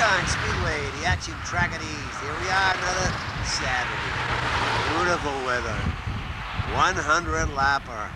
Seekonk Speedway, the action track at ease. Here we are, another Saturday. Beautiful weather. 100 lapper.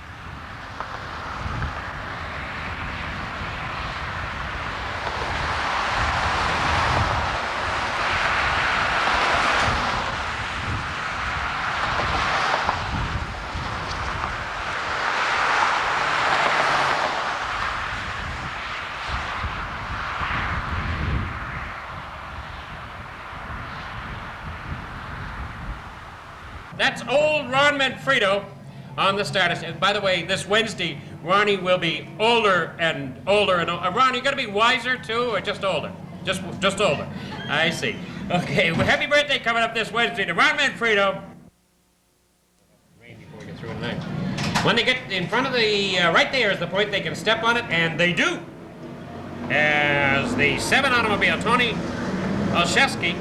That's old Ron Manfredo on the status. And by the way, this Wednesday, Ronnie will be older and older. And Ron, you gonna be wiser too, or just older? Just older. I see. Okay, well, happy birthday coming up this Wednesday to Ron Manfredo. Rain before we get through tonight. When they get in front of the, right there is the point they can step on it, and they do. As the 7 automobile, Tony Olszewski,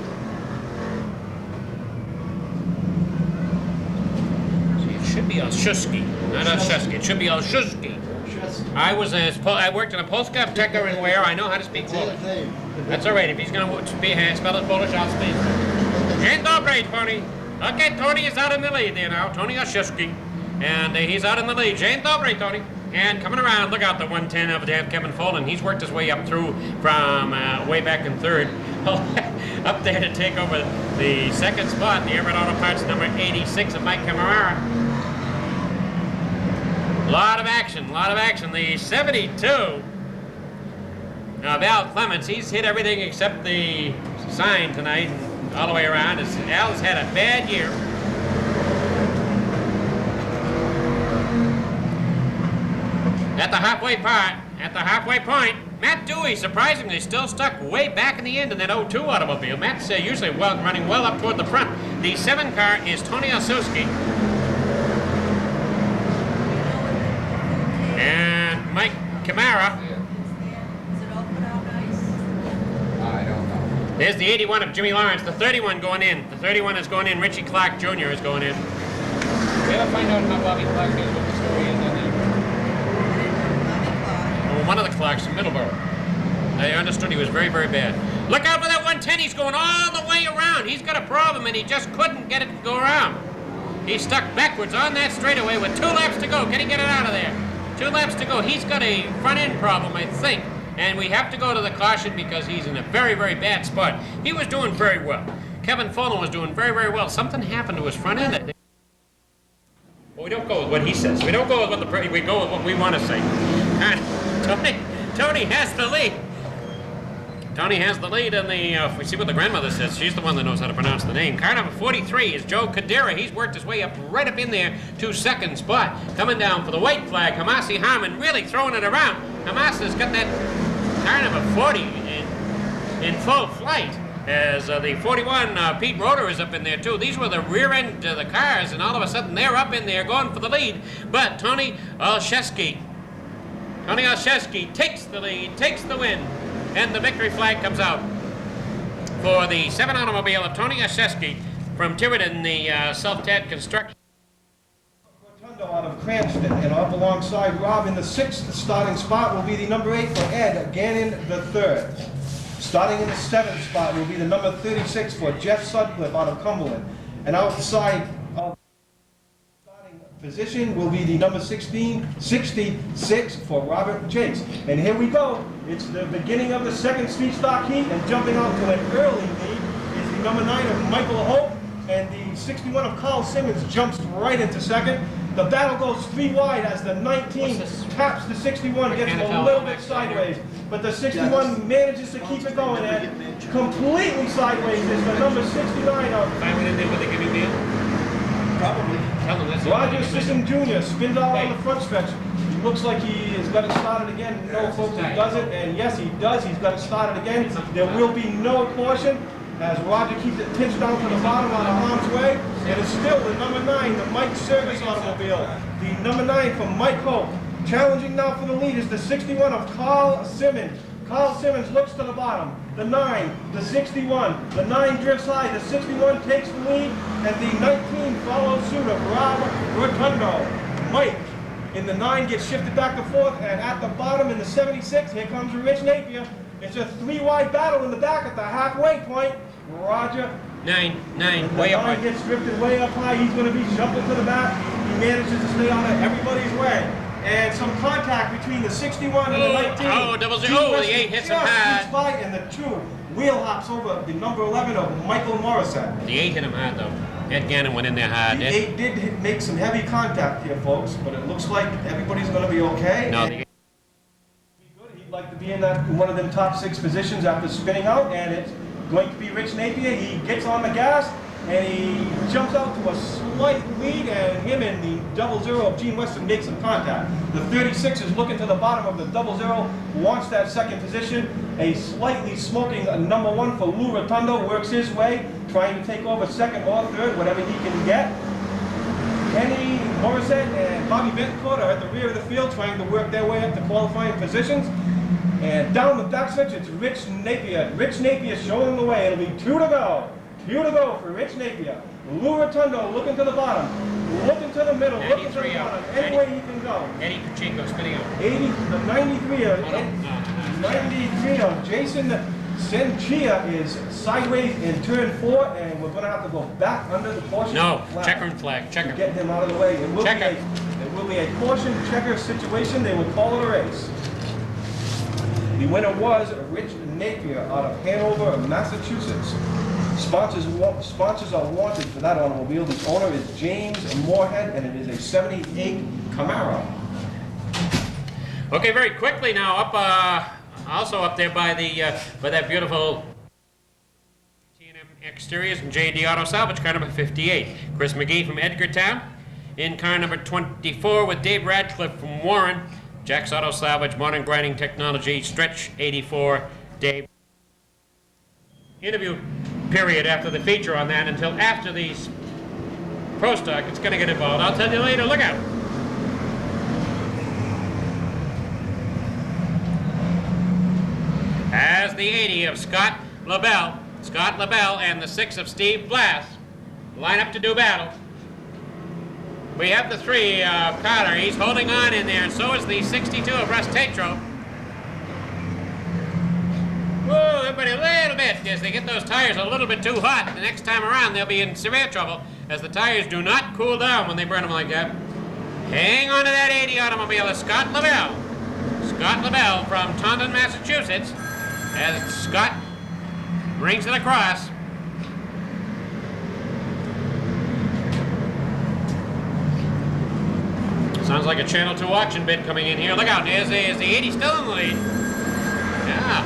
should be Olszewski, not Olszewski. It should be Olszewski. I worked in a postcard checker in Ware. I know how to speak Polish. That's all right. If he's going to spell it Polish, I'll speak. Dzień dobry, Tony. Okay, Tony is out in the lead there now. Tony Olszewski. And he's out in the lead. Dzień dobry, Tony. And coming around, look out the 110 of Kevin Folden. He's worked his way up through from way back in third. Up there to take over the second spot, the Everett Auto Parts number 86 of Mike Camarara. A lot of action. The 72, Val Clements, he's hit everything except the sign tonight, all the way around. Al's had a bad year. At the halfway point, Matt Dewey, surprisingly, still stuck way back in the end in that 02 automobile. Matt's usually running well up toward the front. The 7 car is Tony Olszewski. And Mike Camara. I don't know. There's the 81 of Jimmy Lawrence, the 31 going in. The 31 is going in. Richie Clark Jr. is going in. We ever find out how Bobby Clark is, what the story is on there? Well, one of the Clarks in Middleborough. I understood he was very, very bad. Look out for that 110. He's going all the way around. He's got a problem, and he just couldn't get it to go around. He's stuck backwards on that straightaway with 2 laps to go. Can he get it out of there? 2 laps to go. He's got a front-end problem, I think. And we have to go to the caution because he's in a very, very bad spot. He was doing very well. Kevin Folden was doing very, very well. Something happened to his front end. Well, we don't go with what he says. We don't go with what we go with what we want to say. And Tony has the lead. Tony has the lead in the, if we see what the grandmother says, she's the one that knows how to pronounce the name. Car number 43 is Joe Cadera. He's worked his way up right up in there to second spot. Coming down for the white flag, Hamasi Harmon really throwing it around. Hamasi's got that car number 40 in full flight. As the 41, Pete Roeder is up in there too. These were the rear end of the cars, and all of a sudden they're up in there going for the lead. But Tony Olszewski takes the lead, takes the win. And the victory flag comes out for the 7 automobile of Tony Olszewski from Tiverton, the self-tad construction. Rotundo out of Cranston, and up alongside Rob in the 6th starting spot will be the number 8 for Ed Gannon the 3rd. Starting in the 7th spot will be the number 36 for Jeff Sutcliffe out of Cumberland. And outside of position will be the number 66 for Robert Jakes. And here we go. It's the beginning of the 2nd street stock heat, and jumping out to an early lead is the number 9 of Michael Hope, and the 61 of Carl Simmons jumps right into 2nd. The battle goes 3 wide as the 19 taps the 61, gets a little bit sideways, but the 61 manages to keep it going, and completely sideways is the number 69 of 5 minutes in, will they give you a meal? Probably. Roger Sisson Jr. spins out on the front stretch. He looks like he has got it started again. No, folks, he does it, and yes, he does. He's got it started again. There will be no caution as Roger keeps it pinched down to the bottom out of harm's way. And it's still the number 9, the Mike Service automobile. The number 9 from Mike Hope. Challenging now for the lead is the 61 of Carl Simmons. Carl Simmons looks to the bottom. The 9, the 61. The 9 drifts high. The 61 takes the lead. And the 19 follows suit of Rob Rotundo. Mike in the 9 gets shifted back to 4th. And at the bottom in the 76, here comes Rich Napier. It's a 3-wide battle in the back at the halfway point. Roger. 9, way up. Nine gets drifted way up high. He's going to be jumping to the back. He manages to stay out of everybody's way. And some contact between the 61 and the 19. Oh, double zero. The 8 hits him hard. By, and the 2 wheel hops over the number 11 of Michael Morissette. The 8 hit him hard, though. Ed Gannon went in there hard. The 8 did make some heavy contact here, folks, but it looks like everybody's going to be okay. No, He'd like to be in that one of them top 6 positions after spinning out, and it's going to be Rich Napier. He gets on the gas, and he jumps out to a slight lead, and him and the 00 of Gene Weston make some contact. The 36 is looking to the bottom of the 00, wants that second position. A slightly smoking number 1 for Lou Rotundo works his way, trying to take over second or third, whatever he can get. Kenny Morissette and Bobby Betancourt are at the rear of the field, trying to work their way up to qualifying positions. And down the backstretch, it's Rich Napier. Rich Napier showing the way. It'll be 2 to go. 2 to go for Rich Napier. Lou Rotundo looking to the bottom, looking to the middle, looking to the bottom. Any way he can go. Eddie Pacheco spinning out. 93 of Jason Senchia is sideways in turn 4, and we're going to have to go back under the caution flag. Checker flag. Checker. Get him out of the way. It will be a caution checker situation. They will call it a race. The winner was Rich Napier out of Hanover, Massachusetts. Sponsors are wanted for that automobile. The owner is James Moorhead, and it is a 78 Camaro. Okay, very quickly now, also up there by that beautiful T&M Exteriors and J&D Auto Salvage, car number 58. Chris McGee from Edgartown. In car number 24 with Dave Radcliffe from Warren. Jack's Auto Salvage, Modern Grinding Technology, Stretch 84, Dave. Interview period after the feature on that until after the Pro Stock. It's going to get involved. I'll tell you later. Look out. As the 80 of Scott LaBelle and the 6 of Steve Blass line up to do battle. We have the 3 of Carter. He's holding on in there, and so is the 62 of Russ Tatro. Whoa, everybody a little bit, as they get those tires a little bit too hot. The next time around, they'll be in severe trouble, as the tires do not cool down when they burn them like that. Hang on to that 80 automobile of Scott LaBelle. Scott LaBelle from Taunton, Massachusetts, as Scott brings it across. Sounds like a Channel 2 auction bid coming in here. Look out, is the 80 still in the lead? Yeah.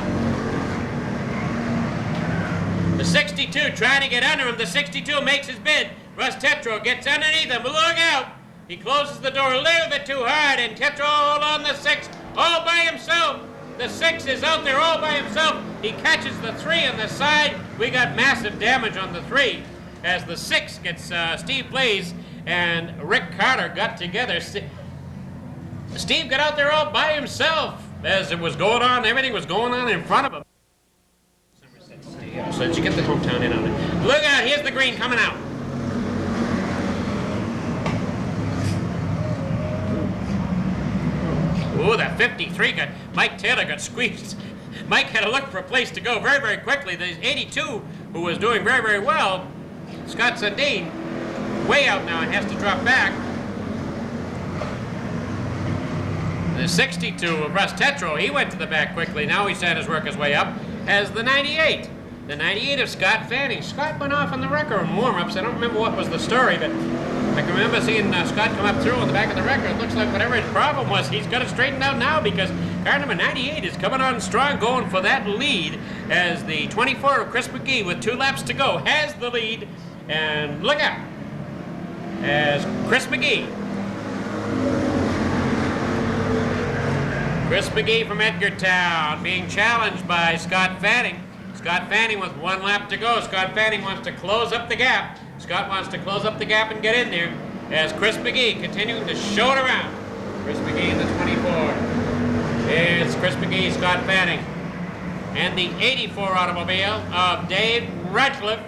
The 62 trying to get under him. The 62 makes his bid. Russ Tetro gets underneath him. Look out! He closes the door a little bit too hard, and Tetro hold on the 6 all by himself. The 6 is out there all by himself. He catches the 3 on the side. We got massive damage on the 3 as the 6 gets Steve Blaze and Rick Carter got together. Steve got out there all by himself as it was going on. Everything was going on in front of him. So did you get the hometown in on it? Look out, here's the green coming out. Ooh, that 53 got, Mike Taylor got squeezed. Mike had to look for a place to go very, very quickly. The 82, who was doing very, very well, Scott Sundin, way out now and has to drop back. The 62 of Russ Tetro, he went to the back quickly. Now he's trying to work his way up as the 98. The 98 of Scott Fanning. Scott went off on the wrecker in warm-ups. I don't remember what was the story, but I can remember seeing Scott come up through on the back of the wrecker. It looks like whatever his problem was, he's got it straightened out now because car number 98 is coming on strong, going for that lead as the 24 of Chris McGee with 2 laps to go has the lead. And look out as Chris McGee from Edgartown being challenged by Scott Fanning. Scott Fanning with 1 lap to go. Scott Fanning wants to close up the gap. Scott wants to close up the gap and get in there as Chris McGee continuing to show it around. Chris McGee in the 24. It's Chris McGee, Scott Fanning. And the 84 automobile of Dave Radcliffe.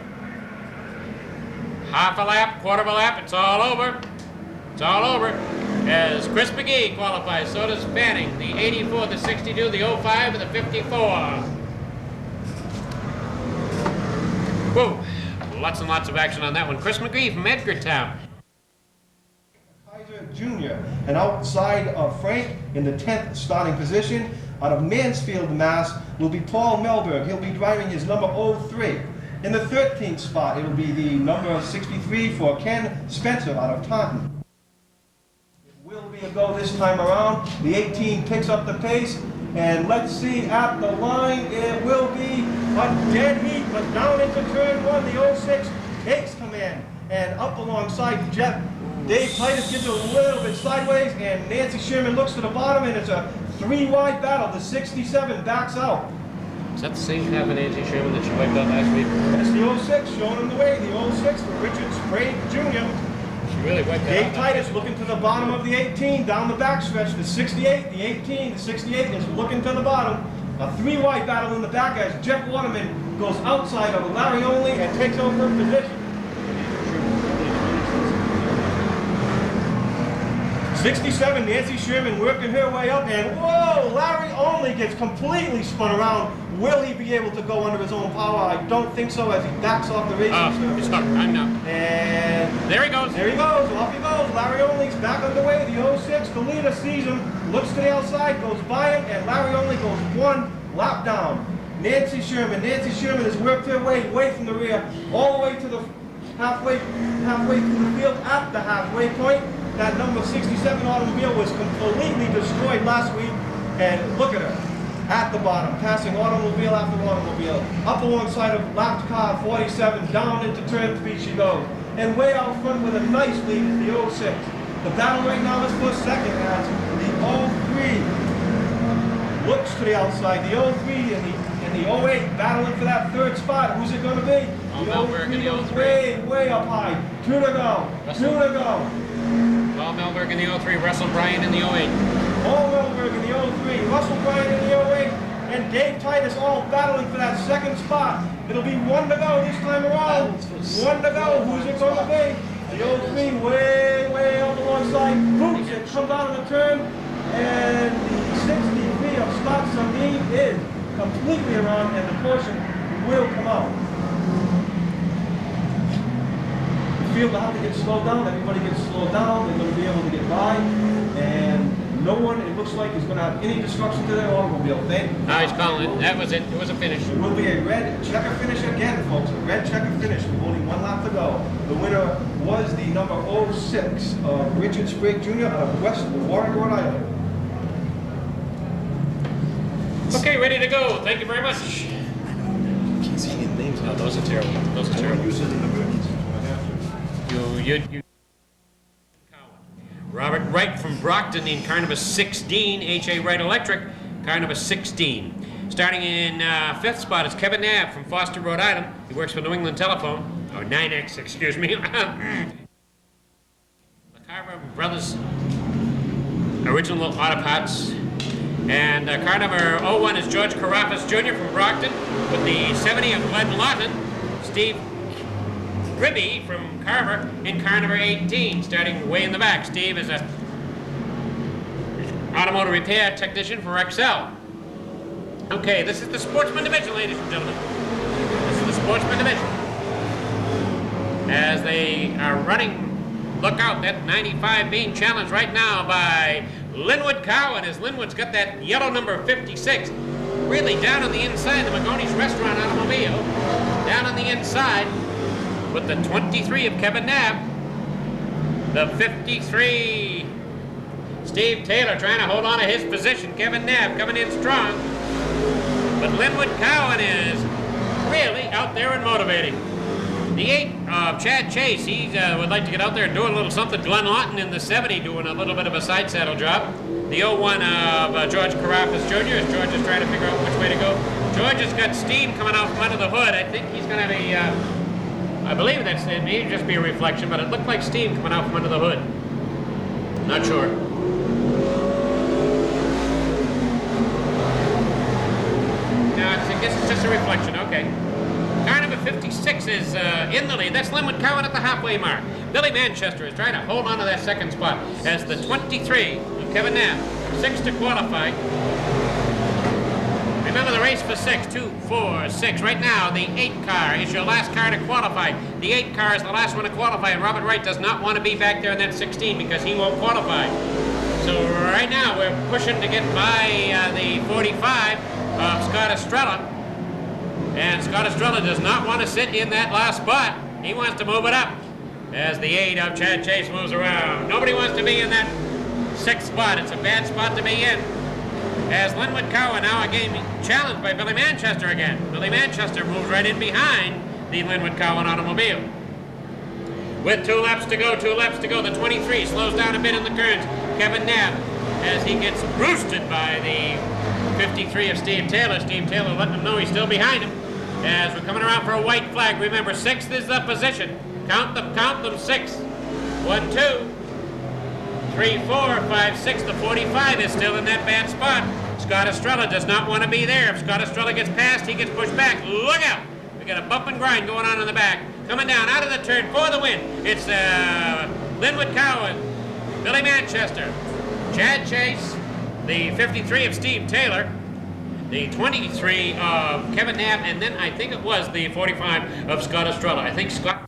Half a lap, quarter of a lap, it's all over. It's all over. As Chris McGee qualifies, so does Fanning. The 84, the 62, the 05, and the 54. Whoa, lots and lots of action on that one. Chris McGee from Edgartown. Kaiser Jr. And outside of Frank in the 10th starting position, out of Mansfield, Mass, will be Paul Melberg. He'll be driving his number 03. In the 13th spot, it'll be the number 63 for Ken Spencer out of Taunton. It will be a go this time around. The 18 picks up the pace. And let's see, at the line, it will be a dead heat, but down into turn 1, the 06 takes command. And up alongside Jeff, Dave Titus gives a little bit sideways, and Nancy Sherman looks to the bottom, and it's a 3-wide battle. The 67 backs out. Is that the same half of Nancy Sherman that she wiped out last week? That's the 06 showing him the way. The 06 for Richard Sprague Jr. She really wiped that Dave out. Titus looking to the bottom of the 18, down the backstretch. The 68, the 18, the 68 is looking to the bottom. A 3-wide battle in the back as Jeff Waterman goes outside of Larry Only and takes over position. 67, Nancy Sherman working her way up, and whoa, Larry Only gets completely spun around. Will he be able to go under his own power? I don't think so, as he backs off the racing surface. Stop, I'm now. And there he goes. There he goes, off he goes. Larry Only's back underway. The 06, the leader sees him, looks to the outside, goes by him, and Larry Only goes 1 lap down. Nancy Sherman has worked her way away from the rear, all the way to the halfway through the field at the halfway point. That number 67 automobile was completely destroyed last week, and look at her at the bottom, passing automobile after automobile, up alongside of lapped car 47, down into turn 3 she goes, and way out front with a nice lead is the 06. The battle right now is for second as the 03 looks to the outside, the 03 and the 08 battling for that 3rd spot. Who's it going to be? Melberg in the 03. Way up high. 2 to go. 2 to go. Paul Melberg in the 03, Russell Bryan in the 08. Paul Melberg in the 03, Russell Bryan in the 08, and Dave Titus all battling for that 2nd spot. It'll be 1 to go this time around. 1 to go. Who's it going to be? The 03 way up alongside Boots. It comes out of the turn, and the 63 of Scott Sundin is completely around, and the caution will come out. Field will have to get slowed down. Everybody gets slowed down. They're going to be able to get by, and no one, it looks like, is going to have any destruction to their automobile. No, he's calling it. That was it. It was a finish. It will be a red checker finish again, folks. A red checker finish with only 1 lap to go. The winner was the number 06 of Richard Sprague Jr. out of West Warwick, Rhode Island. Okay, ready to go. Thank you very much. Can't see any names. No, those are terrible. Those are terrible. You. Robert Wright from Brockton in car number 16, H.A. Wright Electric, car number 16. Starting in 5th spot is Kevin Knapp from Foster, Rhode Island. He works for New England Telephone, or 9X, excuse me. The Carver Brothers Original Auto Parts. And car number 01 is George Carafas Jr. from Brockton with the 70 of Glenn Lawton. Steve Ribby from Carver in car number 18, starting way in the back. Steve is a automotive repair technician for Excel. Okay, this is the Sportsman Division, ladies and gentlemen. This is the Sportsman Division. As they are running, look out, that 95 being challenged right now by Linwood Cowan, as Linwood's got that yellow number 56 really down on the inside, the Magoni's Restaurant automobile, down on the inside, with the 23 of Kevin Knapp, the 53, Steve Taylor trying to hold on to his position, Kevin Knapp coming in strong, but Linwood Cowan is really out there and motivating. The 8 of Chad Chase, he would like to get out there and do a little something. Glenn Lawton in the 70 doing a little bit of a side saddle job. The 01 of George Carafas Jr. as George is trying to figure out which way to go. George has got steam coming out from under the hood. I think he's going to have a I believe that's, it may just be a reflection, but it looked like steam coming out from under the hood. Not sure. No, I guess it's just a reflection, okay. Car number 56 is in the lead. That's Linwood Cowan at the halfway mark. Billy Manchester is trying to hold on to that 2nd spot as the 23 of Kevin Knapp, 6 to qualify. Remember the race for 6, 2, 4, 6. Right now, the 8 car is your last car to qualify. The 8 car is the last one to qualify, and Robert Wright does not want to be back there in that 16 because he won't qualify. So right now, we're pushing to get by the 45 of Scott Estrella. And Scott Estrella does not want to sit in that last spot. He wants to move it up as the 8 of Chad Chase moves around. Nobody wants to be in that 6th spot. It's a bad spot to be in. As Linwood Cowan now again challenged by Billy Manchester again. Billy Manchester moves right in behind the Linwood Cowan automobile. With 2 laps to go, the 23 slows down a bit in the turns. Kevin Knapp, as he gets roosted by the 53 of Steve Taylor. Steve Taylor letting him know he's still behind him. As we're coming around for a white flag. Remember, 6th is the position. Count them, 6. 1, 2. 3, 4, 5, 6. The 45 is still in that bad spot. Scott Estrella does not want to be there. If Scott Estrella gets past, he gets pushed back. Look out! We got a bump and grind going on in the back. Coming down out of the turn for the win. It's Linwood Cowan, Billy Manchester, Chad Chase, the 53 of Steve Taylor, the 23 of Kevin Knapp, and then I think it was the 45 of Scott Estrella. I think Scott...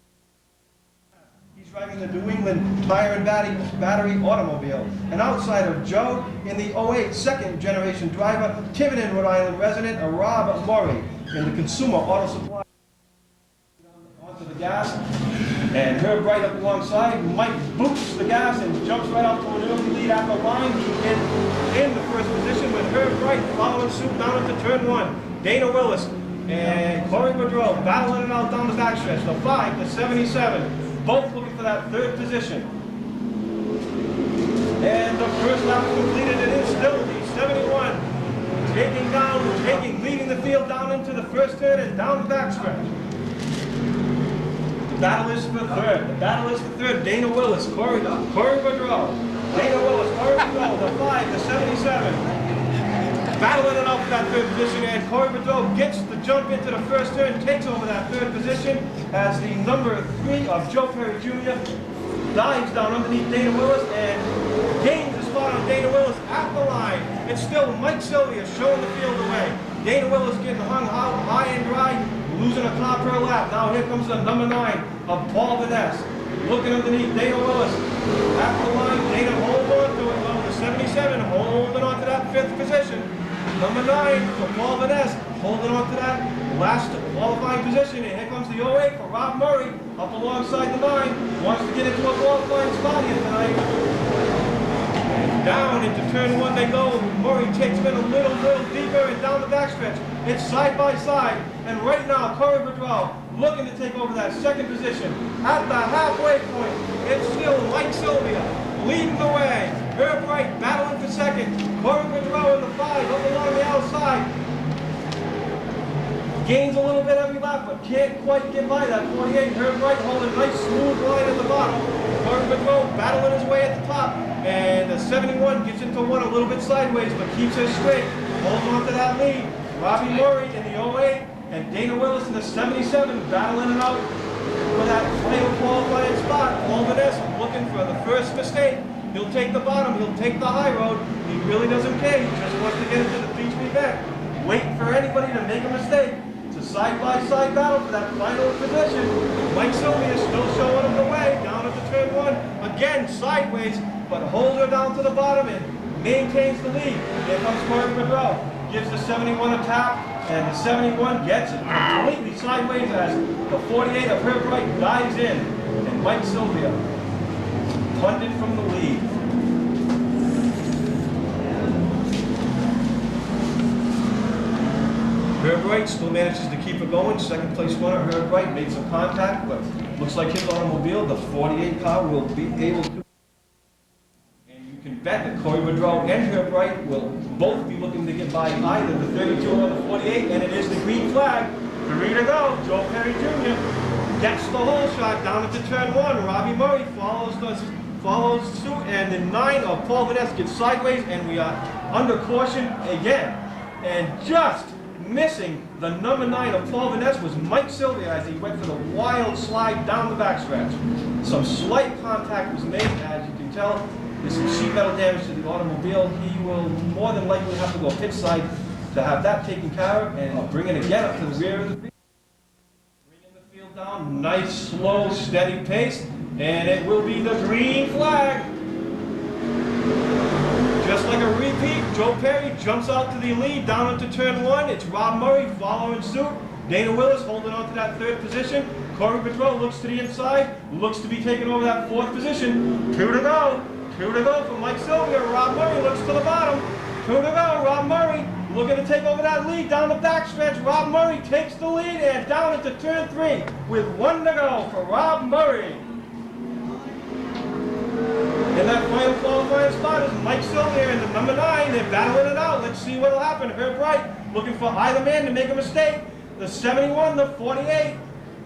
Driving the New England Tire and Battery automobile. And outside of Joe, in the 08 second generation driver, Tiverton, Rhode Island resident, Rob Murray, in the Consumer Auto Supply. Onto the gas, and Herb right up alongside. Mike boots the gas and jumps right up to an early lead after line. He in the first position with Herb Wright following suit down into turn 1. Dana Willis and Corey Boudreau battling it out down the backstretch. The 5 to 77. Both looking for that 3rd position. And the first lap completed. It is still the 71 leading the field down into the first turn and down the backstretch. The battle is for 3rd. Dana Willis, Corey Boudreau. Dana Willis, Corey Boudreau, the 5 to 77. Battling it out for that 3rd position, and Corey Boudreau gets the jump into the first turn, takes over that 3rd position as the number 3 of Joe Perry Jr. dives down underneath Dana Willis and gains a spot on Dana Willis at the line. It's still Mike Sylvia showing the field away. Dana Willis getting hung out high and dry, losing a car per lap. Now here comes the number 9 of Paul Vaness. Looking underneath Dana Willis at the line. Dana holds on to it. Well, the 77 holding on to that 5th position. Number 9 for Paul Vaness, holding on to that last qualifying position. And here comes the 08 for Rob Murray, up alongside the 9. Wants to get into a qualifying spot here tonight. And down into turn 1 they go. Murray takes him in a little deeper and down the backstretch. It's side by side. And right now, Corey Boudreau looking to take over that 2nd position. At the halfway point, it's still Mike Sylvia leading the way. Herb Wright battling for 2nd. Corey Boudreau in the 5 up along the outside. Gains a little bit every lap, but can't quite get by that 48. Herb Wright holding a nice smooth line at the bottom. Corey Boudreau battling his way at the top. And the 71 gets into one a little bit sideways, but keeps it straight. Holds on to that lead. Robbie Murray in the 08 and Dana Willis in the 77 battling it out for that final qualifying spot. Paul Vaness looking for the first mistake. He'll take the bottom, he'll take the high road. He really doesn't care, he just wants to get into the feature event. Waiting for anybody to make a mistake. It's a side-by-side battle for that final position. Mike Sylvia is still showing him the way down into turn 1. Again, sideways, but holds her down to the bottom and maintains the lead. Here comes Corey Boudreau. Gives the 71 a tap, and the 71 gets it completely sideways as the 48 of Herb Wright dives in, and Mike Sylvia punted from the lead. Herb Wright still manages to keep it going. 2nd place winner, Herb Wright, made some contact, but looks like his automobile, the 48 car, will be able to. And you can bet that Corey Boudreau and Herb Wright will both be looking to get by either the 32 or the 48, and it is the green flag. 3 to go. Joe Perry Jr. gets the hole shot down into turn 1. Robbie Murray follows suit, and the 9 of Paul Vaness gets sideways, and we are under caution again. And just missing the number 9 of Paul Vaness was Mike Sylvia as he went for the wild slide down the backstretch. Some slight contact was made, as you can tell. There's some sheet metal damage to the automobile. He will more than likely have to go pit side to have that taken care of and bring it again up to the rear of the field. Bringing the field down, nice, slow, steady pace, and it will be the green flag. Just like a repeat, Joe Perry jumps out to the lead down into turn 1. It's Rob Murray following suit. Dana Willis holding on to that 3rd position. Corey Bedreau looks to the inside, looks to be taking over that 4th position. 2 to go. 2 to go for Mike Sylvia. Rob Murray looks to the bottom. 2 to go. Rob Murray looking to take over that lead down the backstretch. Rob Murray takes the lead and down into turn 3 with 1 to go for Rob Murray. In that final qualifying spot is Mike Sylvia and the number 9. They're battling it out. Let's see what'll happen. Herb Wright looking for either man to make a mistake. The 71, the 48.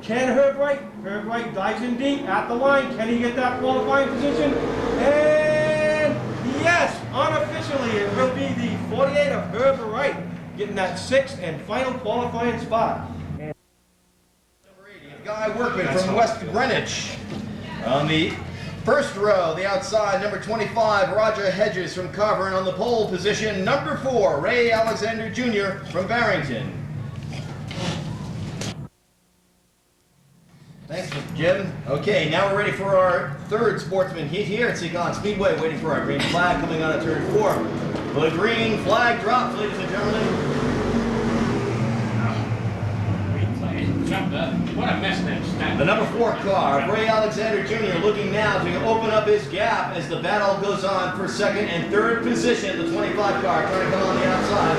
Can Herb Wright dives in deep at the line. Can he get that qualifying position? And yes, unofficially, it will be the 48 of Herb Wright getting that 6th and final qualifying spot. Number 80, Guy Workman from West Greenwich. On the first row, the outside, number 25, Roger Hedges from Carver. And on the pole position, number 4, Ray Alexander Jr. from Barrington. Thanks, Jim. Okay, now we're ready for our 3rd sportsman heat here at Seekonk Speedway, waiting for our green flag coming on at turn 4. The green flag drops, ladies and gentlemen. Jumped up. What a mess that snap. The number 4 car, Ray Alexander Jr., looking now to open up his gap as the battle goes on for 2nd and 3rd position. The 25 car trying to come on the outside.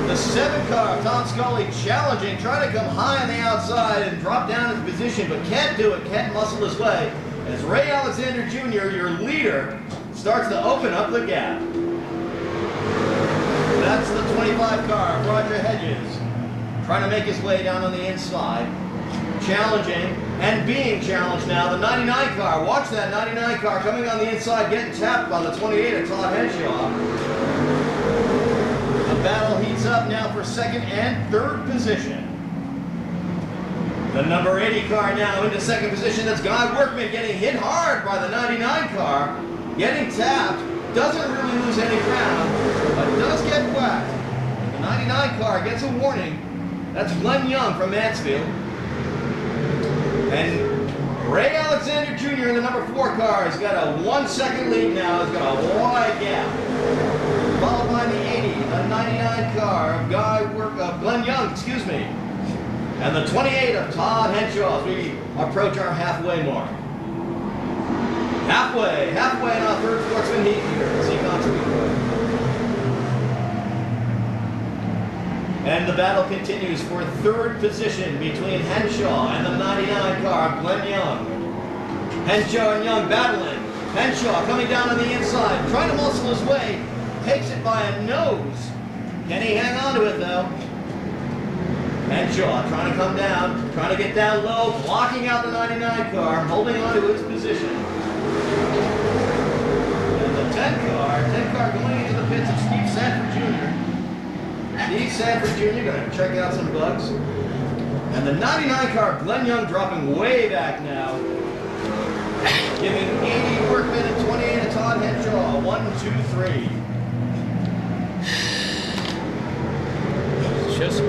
The 7 car, Tom Scully, challenging, trying to come high on the outside and drop down his position, but can't do it, can't muscle his way. As Ray Alexander Jr., your leader, starts to open up the gap. That's the 25 car, Roger Hedges, trying to make his way down on the inside, challenging and being challenged now. The 99 car, watch that 99 car coming on the inside, getting tapped by the 28 of Todd Henshaw. The battle heats up now for 2nd and 3rd position. The number 80 car now into 2nd position. That's Guy Workman getting hit hard by the 99 car, getting tapped, doesn't really lose any ground, but does get whacked. The 99 car gets a warning. That's Glenn Young from Mansfield. And Ray Alexander Jr. in the number 4 car has got a 1-second lead now. He's got a wide gap. Followed by the 80, the 99 car of Glenn Young, excuse me. And the 28 of Todd Henshaw as we approach our halfway mark. Halfway in our 3rd sportsman heat here at Seekonk Speedway. And the battle continues for 3rd position between Henshaw and the 99 car, Glenn Young. Henshaw and Young battling. Henshaw coming down on the inside, trying to muscle his way, takes it by a nose. Can he hang on to it though? Henshaw trying to come down, trying to get down low, blocking out the 99 car, holding on to his position. And the 10 car going into the pits of Steve Sanford Jr. Steve Sanford Jr. going to check out some bugs. And the 99 car, Glenn Young, dropping way back now. Giving 80 Workman and 28 to Todd Henshaw. 1, 2, 3. Just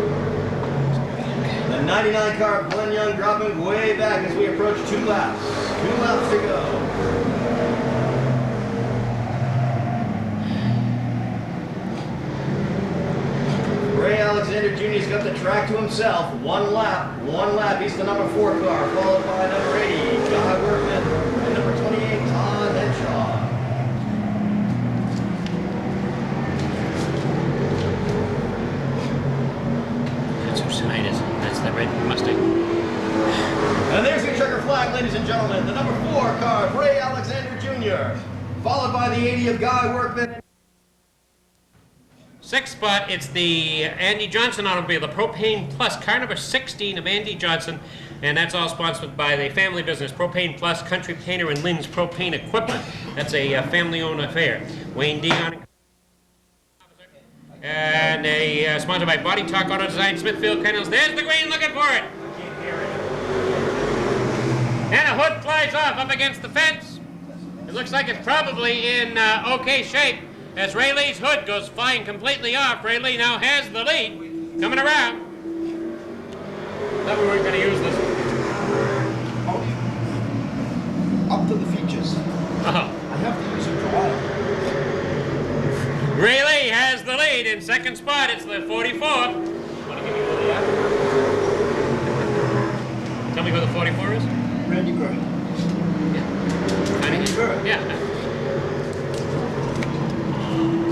The 99 car, Glenn Young, dropping way back as we approach 2 laps. 2 laps to go. Ray Alexander Jr.'s got the track to himself. 1 lap. He's the number 4 car, followed by number 80, Guy Workman, and number 28, Todd Henshaw. That's whose side is it? That's the red Mustang. And there's your checker flag, ladies and gentlemen. The number 4 car, Ray Alexander Jr., followed by the 80 of Guy Workman. 6th spot, it's the Andy Johnson automobile, the Propane Plus, car number 16 of Andy Johnson, and that's all sponsored by the family business, Propane Plus, Country Painter, and Lynn's Propane Equipment. That's a family-owned affair. Wayne Dion, and sponsored by Body Talk Auto Design, Smithfield Kennels. There's the green, looking for it. And a hood flies off up against the fence. It looks like it's probably in okay shape. as Ray Lee's hood goes flying completely off. Ray Lee now has the lead. Coming around. Thought we weren't going to use this. Up to the features. Oh. I have to use it for a while. Ray Lee has the lead in second spot. It's the 44th. Want to give me the app? Tell me who the 44 is? Randy Burr. Yeah. Randy Burr. Yeah.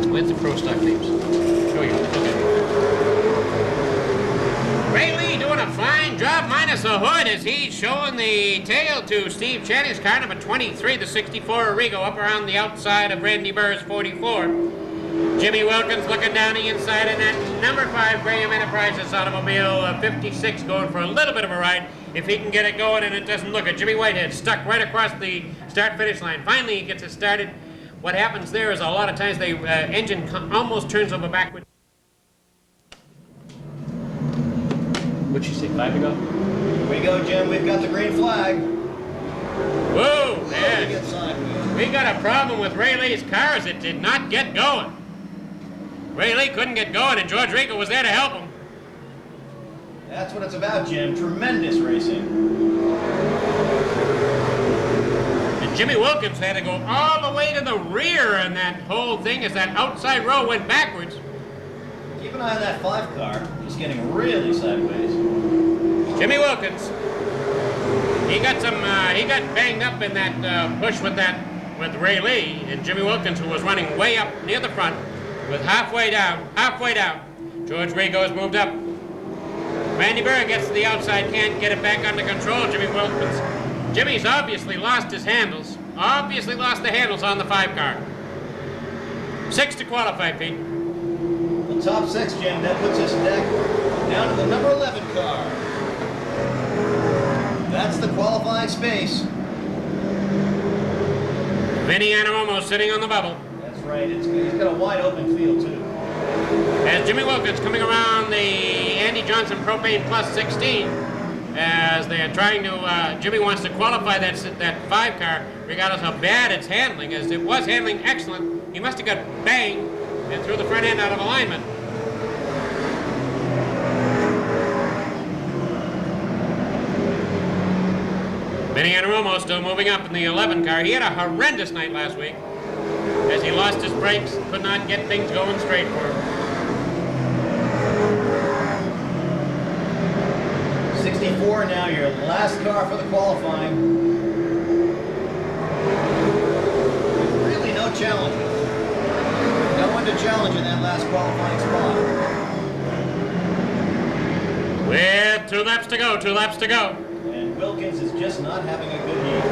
Where's the pro stock names? Here we go. Okay. Ray Lee doing a fine job minus the hood as he's showing the tail to Steve Channing's car number 23, the 64 Arrigo, up around the outside of Randy Burr's 44. Jimmy Wilkins looking down the inside in that number 5 Graham Enterprises automobile, 56, going for a little bit of a ride. If he can get it going and it doesn't look at Jimmy Whitehead, stuck right across the start-finish line. Finally, he gets it started. What happens there is a lot of times the engine almost turns over backward. What'd you say, 5 ago? Here we go, Jim. We've got the green flag. Whoa, We man. get sideways. We got a problem with Ray Lee's cars. It did not get going. Ray Lee couldn't get going, and George Rico was there to help him. That's what it's about, Jim. Tremendous racing. And Jimmy Wilkins had to go all the way to the rear in that whole thing as that outside row went backwards. Keep an eye on that 5 car. Just getting really sideways. Jimmy Wilkins. He got banged up in that push with Ray Lee, and Jimmy Wilkins, who was running way up near the front, with halfway down. George Rigo's moved up. Randy Burr gets to the outside, can't get it back under control. Jimmy Wilkins. Jimmy's obviously lost his handles. Obviously lost the handles on the 5 car. 6 to qualify, Pete. The top 6, Jim. That puts us down to the number 11 car. That's the qualifying space. Vinny Anaromo sitting on the bubble. That's right. He's got a wide open field, too. As Jimmy Wilkins coming around the Andy Johnson Propane Plus 16, as they are trying to, Jimmy wants to qualify that 5 car, regardless how bad it's handling, as it was handling excellent. He must have got banged and threw the front end out of alignment. Vinny Anaromo still moving up in the 11 car. He had a horrendous night last week as he lost his brakes, could not get things going straight for him. 64 now, your last car for the qualifying. Really no challenge. No one to challenge in that last qualifying spot. With 2 laps to go, 2 laps to go. And Wilkins is just not having a good heat.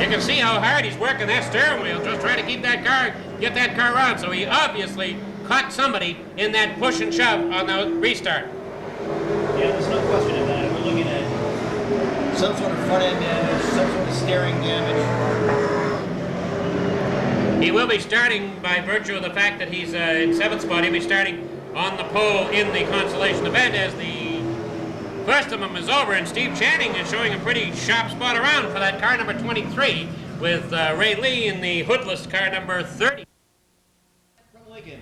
You can see how hard he's working that steering wheel, just trying to keep that car, get that car on. So he obviously caught somebody in that push and shove on the restart. Yeah, there's no question of that. We're looking at some sort of front end damage, some sort of steering damage. He will be starting by virtue of the fact that he's in 7th spot. He'll be starting on the pole in the consolation event as the first of them is over, and Steve Channing is showing a pretty sharp spot around for that car number 23 with Ray Lee in the hoodless car number 30. From Lincoln.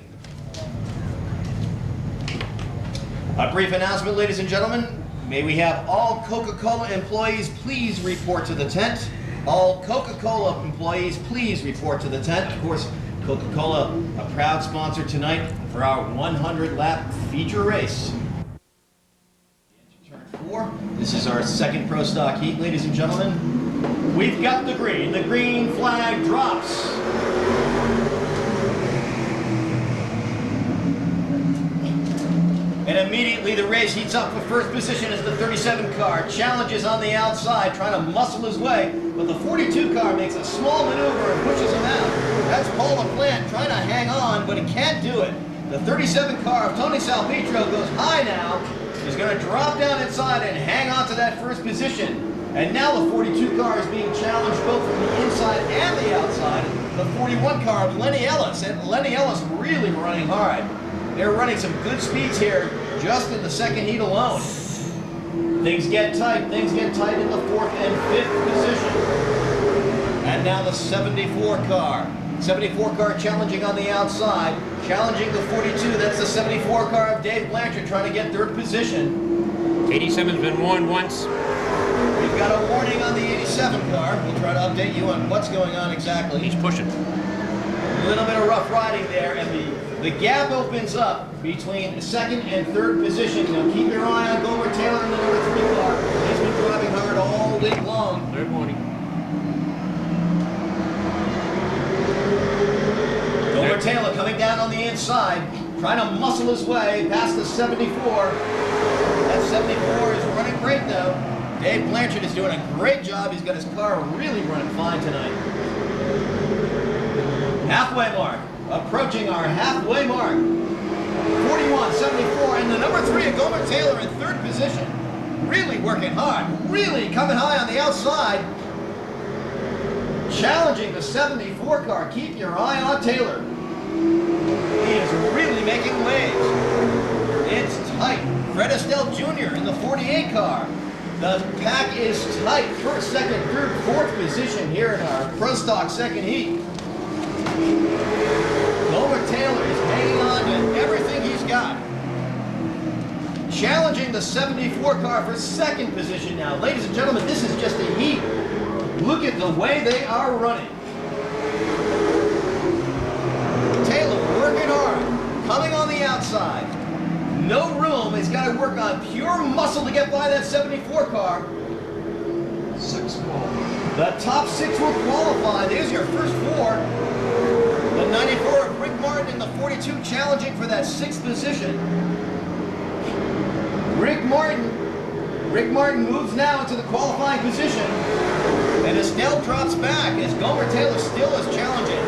A brief announcement, ladies and gentlemen. May we have all Coca-Cola employees please report to the tent. All Coca-Cola employees please report to the tent. Of course, Coca-Cola, a proud sponsor tonight for our 100-lap feature race. Turn 4. This is our second Pro Stock heat, ladies and gentlemen. We've got the green. The green flag drops. And immediately the race heats up for first position as the 37 car challenges on the outside, trying to muscle his way, but the 42 car makes a small maneuver and pushes him out. That's Paul LaPlante trying to hang on, but he can't do it. The 37 car of Tony Salpetro goes high now. He's going to drop down inside and hang on to that first position. And now the 42 car is being challenged both from the inside and the outside. The 41 car of Lenny Ellis, and Lenny Ellis really running hard. They're running some good speeds here just in the second heat alone. Things get tight in the 4th and 5th position. And now the 74 car. 74 car challenging on the outside. Challenging the 42. That's the 74 car of Dave Blanchard trying to get third position. 87's been warned once. We've got a warning on the 87 car. We'll try to update you on what's going on exactly. He's pushing. A little bit of rough riding there, and the gap opens up between second and third position. Now keep your eye on Gomer Taylor in the number 3 car. He's been driving hard all week long. Third warning. Gomer Taylor coming down on the inside, trying to muscle his way past the 74. That 74 is running great though. Dave Blanchard is doing a great job. He's got his car really running fine tonight. Halfway mark. Approaching our halfway mark. 41, 74, and the number 3 of Gomer Taylor in third position. Really working hard. Really coming high on the outside. Challenging the 74 car. Keep your eye on Taylor. He is really making waves. It's tight. Fred Estelle Jr. in the 48 car. The pack is tight. First, second, third, fourth position here in our Pro Stock second heat. Gomer Taylor is hanging on to everything he's got. Challenging the 74 car for second position now. Ladies and gentlemen, this is just a heat. Look at the way they are running. Taylor working hard, coming on the outside. No room. He's got to work on pure muscle to get by that 74 car. 6 more. The top 6 will qualify. There's your first 4. The 94 of Rick Martin in the 42 challenging for that 6th position. Rick Martin moves now into the qualifying position. And Estelle drops back as Gomer Taylor still is challenging.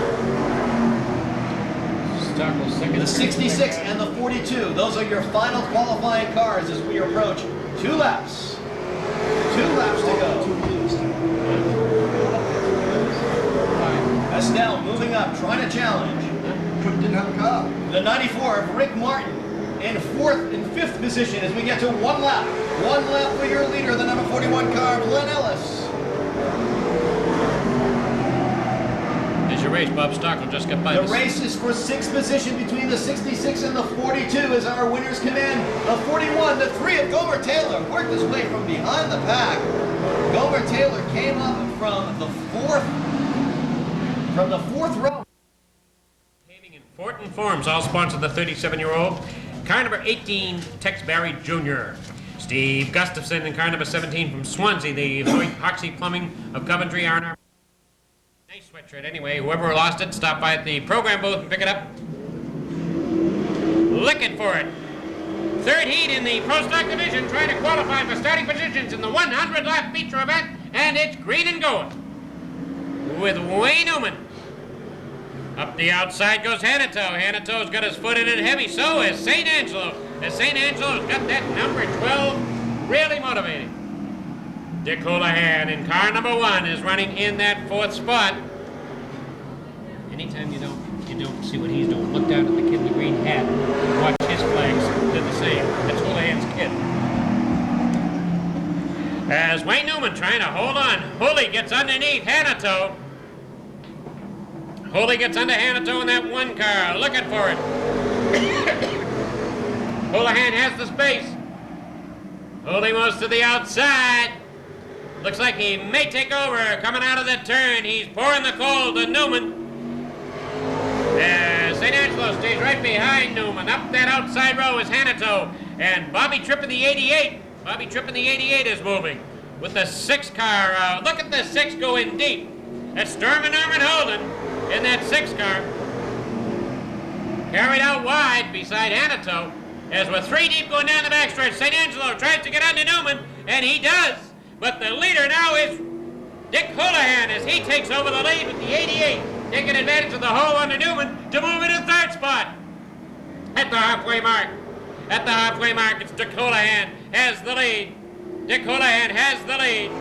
The 66 and the 42. Those are your final qualifying cars as we approach 2 laps. 2 laps to go. Estelle moving up, trying to challenge. Didn't have a car. The 94 of Rick Martin in 4th and 5th position as we get to 1 lap. 1 lap for your leader, the number 41 car, Glenn Ellis. There's your race. Bob Stockel just got by The this. race is for 6th position between the 66 and the 42 as our winners come in. The 41, the 3 of Gomer Taylor worked his way from behind the pack. Gomer Taylor came up from the 4th row. Paving in Fortin Forms, all sponsored the 37-year-old. Car number 18, Tex Barry Jr. Steve Gustafson in car number 17 from Swansea, the Hoyt Hoxie Plumbing of Coventry, R&R. Nice sweatshirt anyway. Whoever lost it, stop by at the program booth and pick it up. Looking for it. 3rd heat in the Pro Stock division, trying to qualify for starting positions in the 100-lap feature event, and it's green and gold. With Wayne Newman. Up the outside goes Hanito. Hanito's got his foot in it heavy, so is St. Angelo. As St. Angelo's got that number 12 really motivating. Dick Houlihan in car number 1 is running in that 4th spot. Anytime you don't see what he's doing, look down at the kid in the green hat and watch his flags do the same. That's Houlihan's kid. As Wayne Newman trying to hold on. Hooley gets underneath Hanito. Hooley gets under Hanito in that 1 car, looking for it. Houlihan has the space. Hooley moves to the outside. Looks like he may take over. Coming out of that turn, he's pouring the coal to Newman. St. Angelo stays right behind Newman. Up that outside row is Hanito. And Bobby Tripp in the 88. Bobby Tripp in the 88 is moving. With the 6 car, look at the 6 go in deep. That's Storm and Norman Holden in that 6 car. Carried out wide beside Hanito. As we're 3 deep going down the backstretch, St. Angelo tries to get under Newman, and he does. But the leader now is Dick Houlihan as he takes over the lead with the 88, taking advantage of the hole under Newman to move into 3rd spot. At the halfway mark. At the halfway mark, it's Dick Houlihan has the lead. Dick Houlihan has the lead.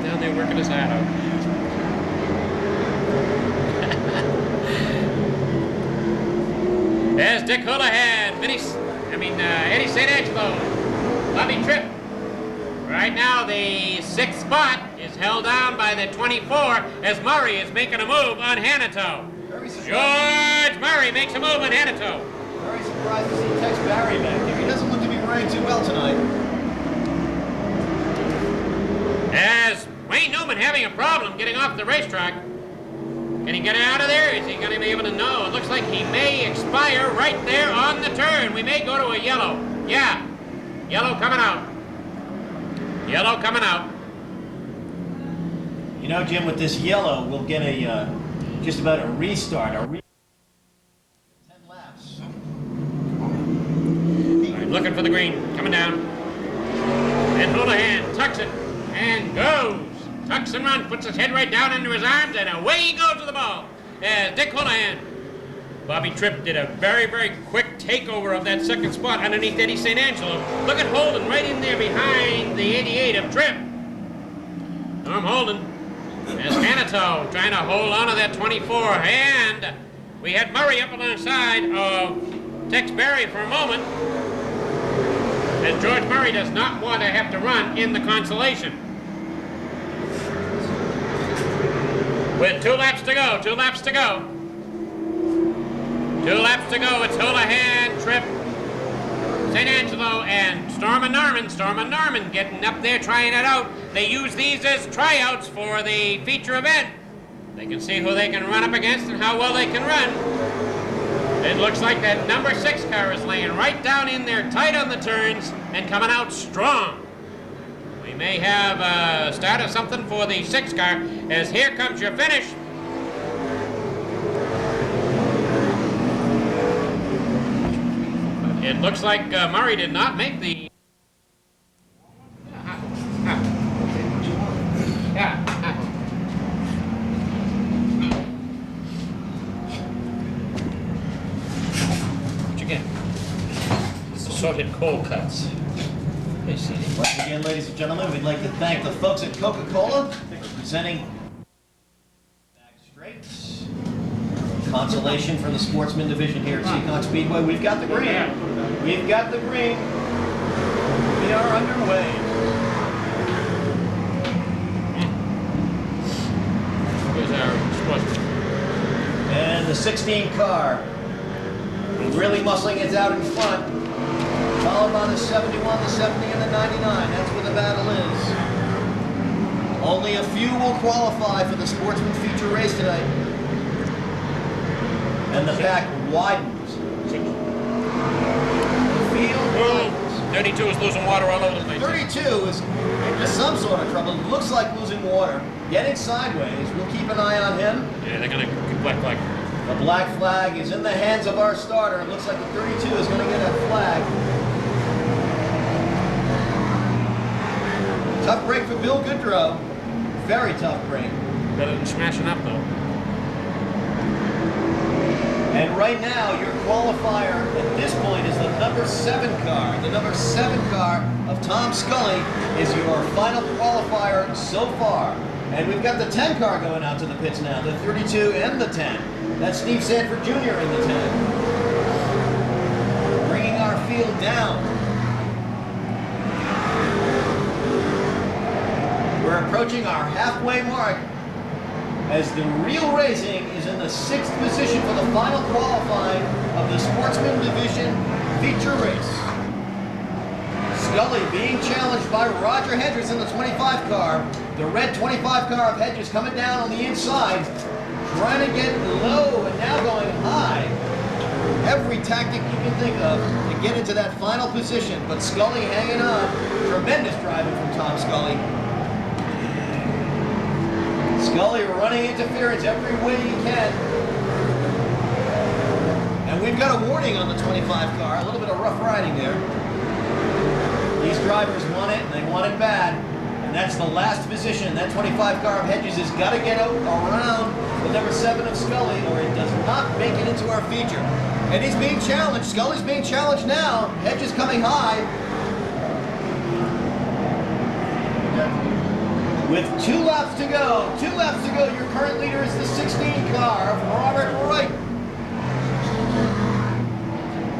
Down there working his hat out. There's Dick Houlihan, Eddie St. Angelo, Bobby Tripp, Right now, the 6th spot is held down by the 24 as Murray is making a move on Hanato. George Murray makes a move on Hanato. Very surprised to see Tex Barry back here. He doesn't look to be running too well tonight. As Wayne Newman having a problem getting off the racetrack. Can he get out of there? Is he going to be able to? No. It looks like he may expire right there on the turn. We may go to a yellow. Yeah. Yellow coming out. Yellow coming out. You know, Jim, with this yellow, we'll get a just about a restart. 10 laps. All right, looking for the green. Coming down. And Houlihan tucks it and goes. Tucks and runs, puts his head right down into his arms, and away he goes to the ball. Dick Houlihan. Bobby Tripp did a very, very quick takeover of that 2nd spot underneath Eddie St. Angelo. Look at Holden right in there behind the 88 of Tripp. Norm Holden. As Hanato trying to hold on to that 24. And we had Murray up alongside of Tex Barry for a moment. And George Murray does not want to have to run in the consolation. With 2 laps to go, 2 laps to go. 2 laps to go. It's Houlihan, Tripp, St. Angelo, and Storm and Norman. Storm and Norman getting up there trying it out. They use these as tryouts for the feature event. They can see who they can run up against and how well they can run. It looks like that number 6 car is laying right down in there, tight on the turns, and coming out strong. We may have a start of something for the 6 car, as here comes your finish. It looks like Murray did not make the... What you get? Assorted cold cuts. Once again, ladies and gentlemen, we'd like to thank the folks at Coca-Cola for presenting Back Straight. Consolation for the sportsman division here at Seekonk Speedway. We've got the green. We've got the green. We are underway. Here's our sportsman. And the 16 car really muscling it out in front. Followed by the 71, the 70, and the 99. That's where the battle is. Only a few will qualify for the Sportsman feature race tonight. And the pack widens. The field widens. 32 is losing water all over the place. 32 is into some sort of trouble. It looks like losing water. Getting sideways. We'll keep an eye on him. Yeah, they're going to black flag. The black flag is in the hands of our starter. It looks like the 32 is going to get a flag. Tough break for Bill Goodrow. Very tough break. Better than smashing up, though. And right now, your qualifier at this point is the number 7 car. The number 7 car of Tom Scully is your final qualifier so far. And we've got the 10 car going out to the pits now, the 32 and the 10. That's Steve Sanford Jr. in the 10. Bringing our field down. We're approaching our halfway mark as the real racing is in the 6th position for the final qualifying of the Sportsman Division feature race. Scully being challenged by Roger Hedges in the 25 car. The red 25 car of Hedges coming down on the inside, trying to get low and now going high. Every tactic you can think of to get into that final position, but Scully hanging on. Tremendous driving from Tom Scully. Scully running interference every way he can. And we've got a warning on the 25 car, a little bit of rough riding there. These drivers want it, and they want it bad. And that's the last position. That 25 car of Hedges has got to get out around the number 7 of Scully, or it does not make it into our feature. And he's being challenged. Scully's being challenged now. Hedges coming high. With 2 laps to go, your current leader is the 16 car of Robert Wright.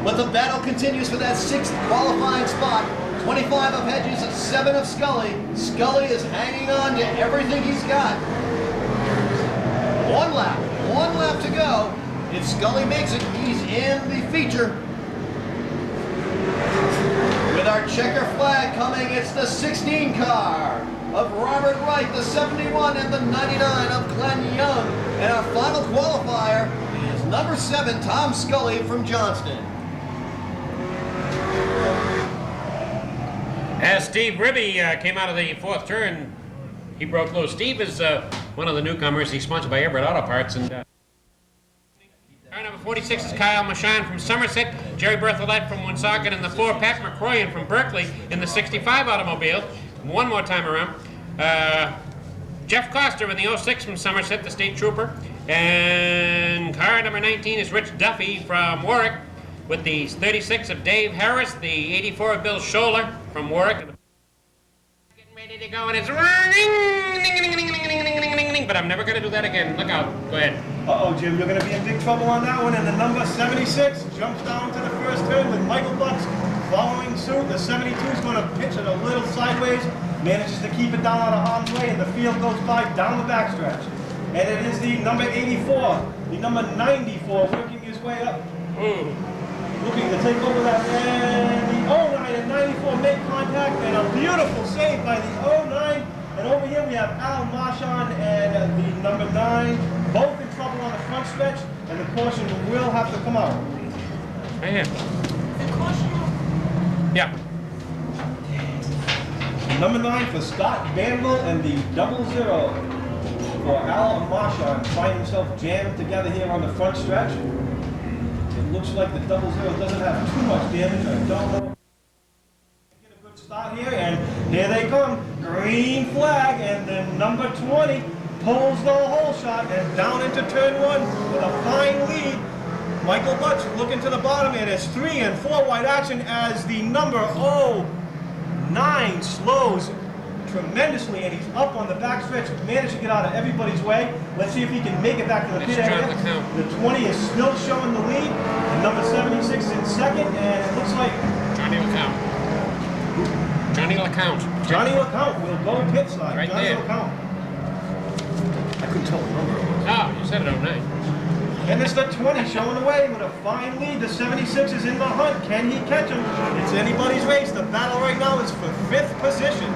But the battle continues for that 6th qualifying spot. 25 of Hedges, 7 of Scully. Scully is hanging on to everything he's got. One lap to go. If Scully makes it, he's in the feature. With our checker flag coming, it's the 16 car of Robert Wright, the 71 and the 99 of Glenn Young. And our final qualifier is number 7, Tom Scully from Johnston. As Steve Ribby came out of the 4th turn, he broke loose. Steve is one of the newcomers. He's sponsored by Everett Auto Parts. And car number 46 is Kyle Machon from Somerset, Jerry Berthollet from Woonsocket, and the 4, Pat McCroyan from Berkeley in the 65 automobile. One more time around. Jeff Coster in the 06 from Somerset, the state trooper. And car number 19 is Rich Duffy from Warwick, with the 36 of Dave Harris, the 84 of Bill Scholler from Warwick. Getting ready to go, and it's ring, but I'm never going to do that again. Look out. Go ahead. Uh-oh, Jim, you're going to be in big trouble on that one. And the number 76 jumps down to the first turn with Michael Butts following suit. The 72 is going to pitch it a little sideways, manages to keep it down on a harm's way, and the field goes by down the backstretch. And it is the number 84, the number 94 working his way up. Looking to take over that, and the 09 and 94 make contact, and a beautiful save by the 09. And over here we have Al Marchand and the number 9, both in trouble on the front stretch, and the caution will have to come out. Right here. The caution? Yeah. Number 9 for Scott Banville, and the 00 for Al Marchand find himself jammed together here on the front stretch. It looks like the 00 doesn't have too much damage. I don't know. Get a good start here, and here they come. Green flag, and then number 20 pulls the whole shot and down into turn 1 with a fine lead. Michael Butch looking to the bottom, and it's 3 and 4 wide action as the number 09 slows tremendously, and he's up on the backstretch, managed to get out of everybody's way. Let's see if he can make it back to the pit area. The 20 is still showing the lead. The number 76 is in second, and it looks like Johnny LeCount. Johnny LeCount. Johnny LeCount will go pit side. Right Johnny there. LeCount. I couldn't tell the number. Oh, you said it 09. And it's the 20 showing away with a fine lead. The 76 is in the hunt. Can he catch him? It's anybody's race. The battle right now is for 5th position,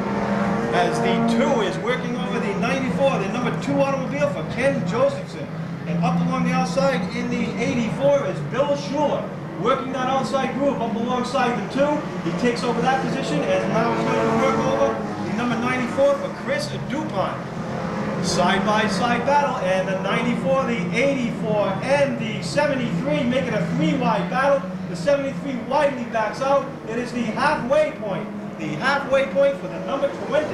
as the 2 is working over the 94, the number 2 automobile for Ken Josephson. And up along the outside in the 84 is Bill Schuler, working that outside groove up alongside the 2. He takes over that position, and now he's going to work over the number 94 for Chris Dupont. Side-by-side battle, and the 94, the 84, and the 73 make it a 3-wide battle. The 73 widely backs out. It is the halfway point. The halfway point for the number 20.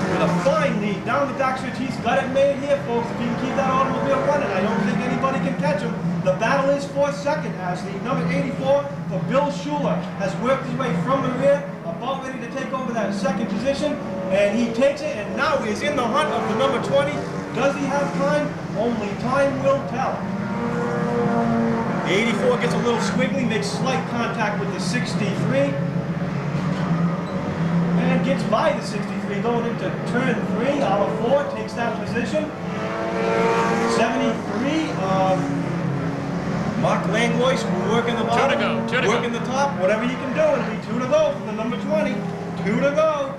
With a fine lead down the backstretch. He's got it made here, folks. If he can keep that automobile running, I don't think anybody can catch him. The battle is for second, as the number 84 for Bill Schuler has worked his way from the rear, about ready to take over that second position. And he takes it, and now he is in the hunt of the number 20. Does he have time? Only time will tell. The 84 gets a little squiggly, makes slight contact with the 63. And gets by the 63 going into turn 3 out of 4, takes that position. 73 Mark Langlois working the bottom, working the top, whatever you can do. It'll be 2 to go for the number 20. 2 to go.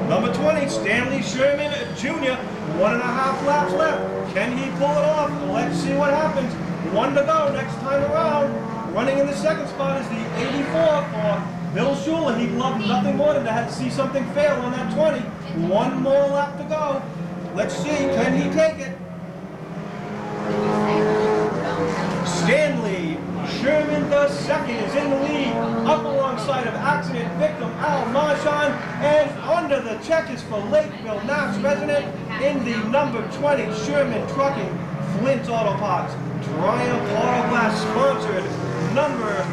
Number 20, Stanley Sherman Jr., 1.5 laps left. Can he pull it off? Let's see what happens. 1 to go next time around. Running in the second spot is the 84 for Bill Schuler. He'd love nothing more than to have to see something fail on that 20. 1 more lap to go. Let's see, can he take it? Stanley Sherman II is in the lead, up alongside of accident victim Al Marchand, and under the checkers for Lakeville, Mass resident in the number 20 Sherman Trucking, Flint Auto Parts. Triumph Auto Glass sponsored number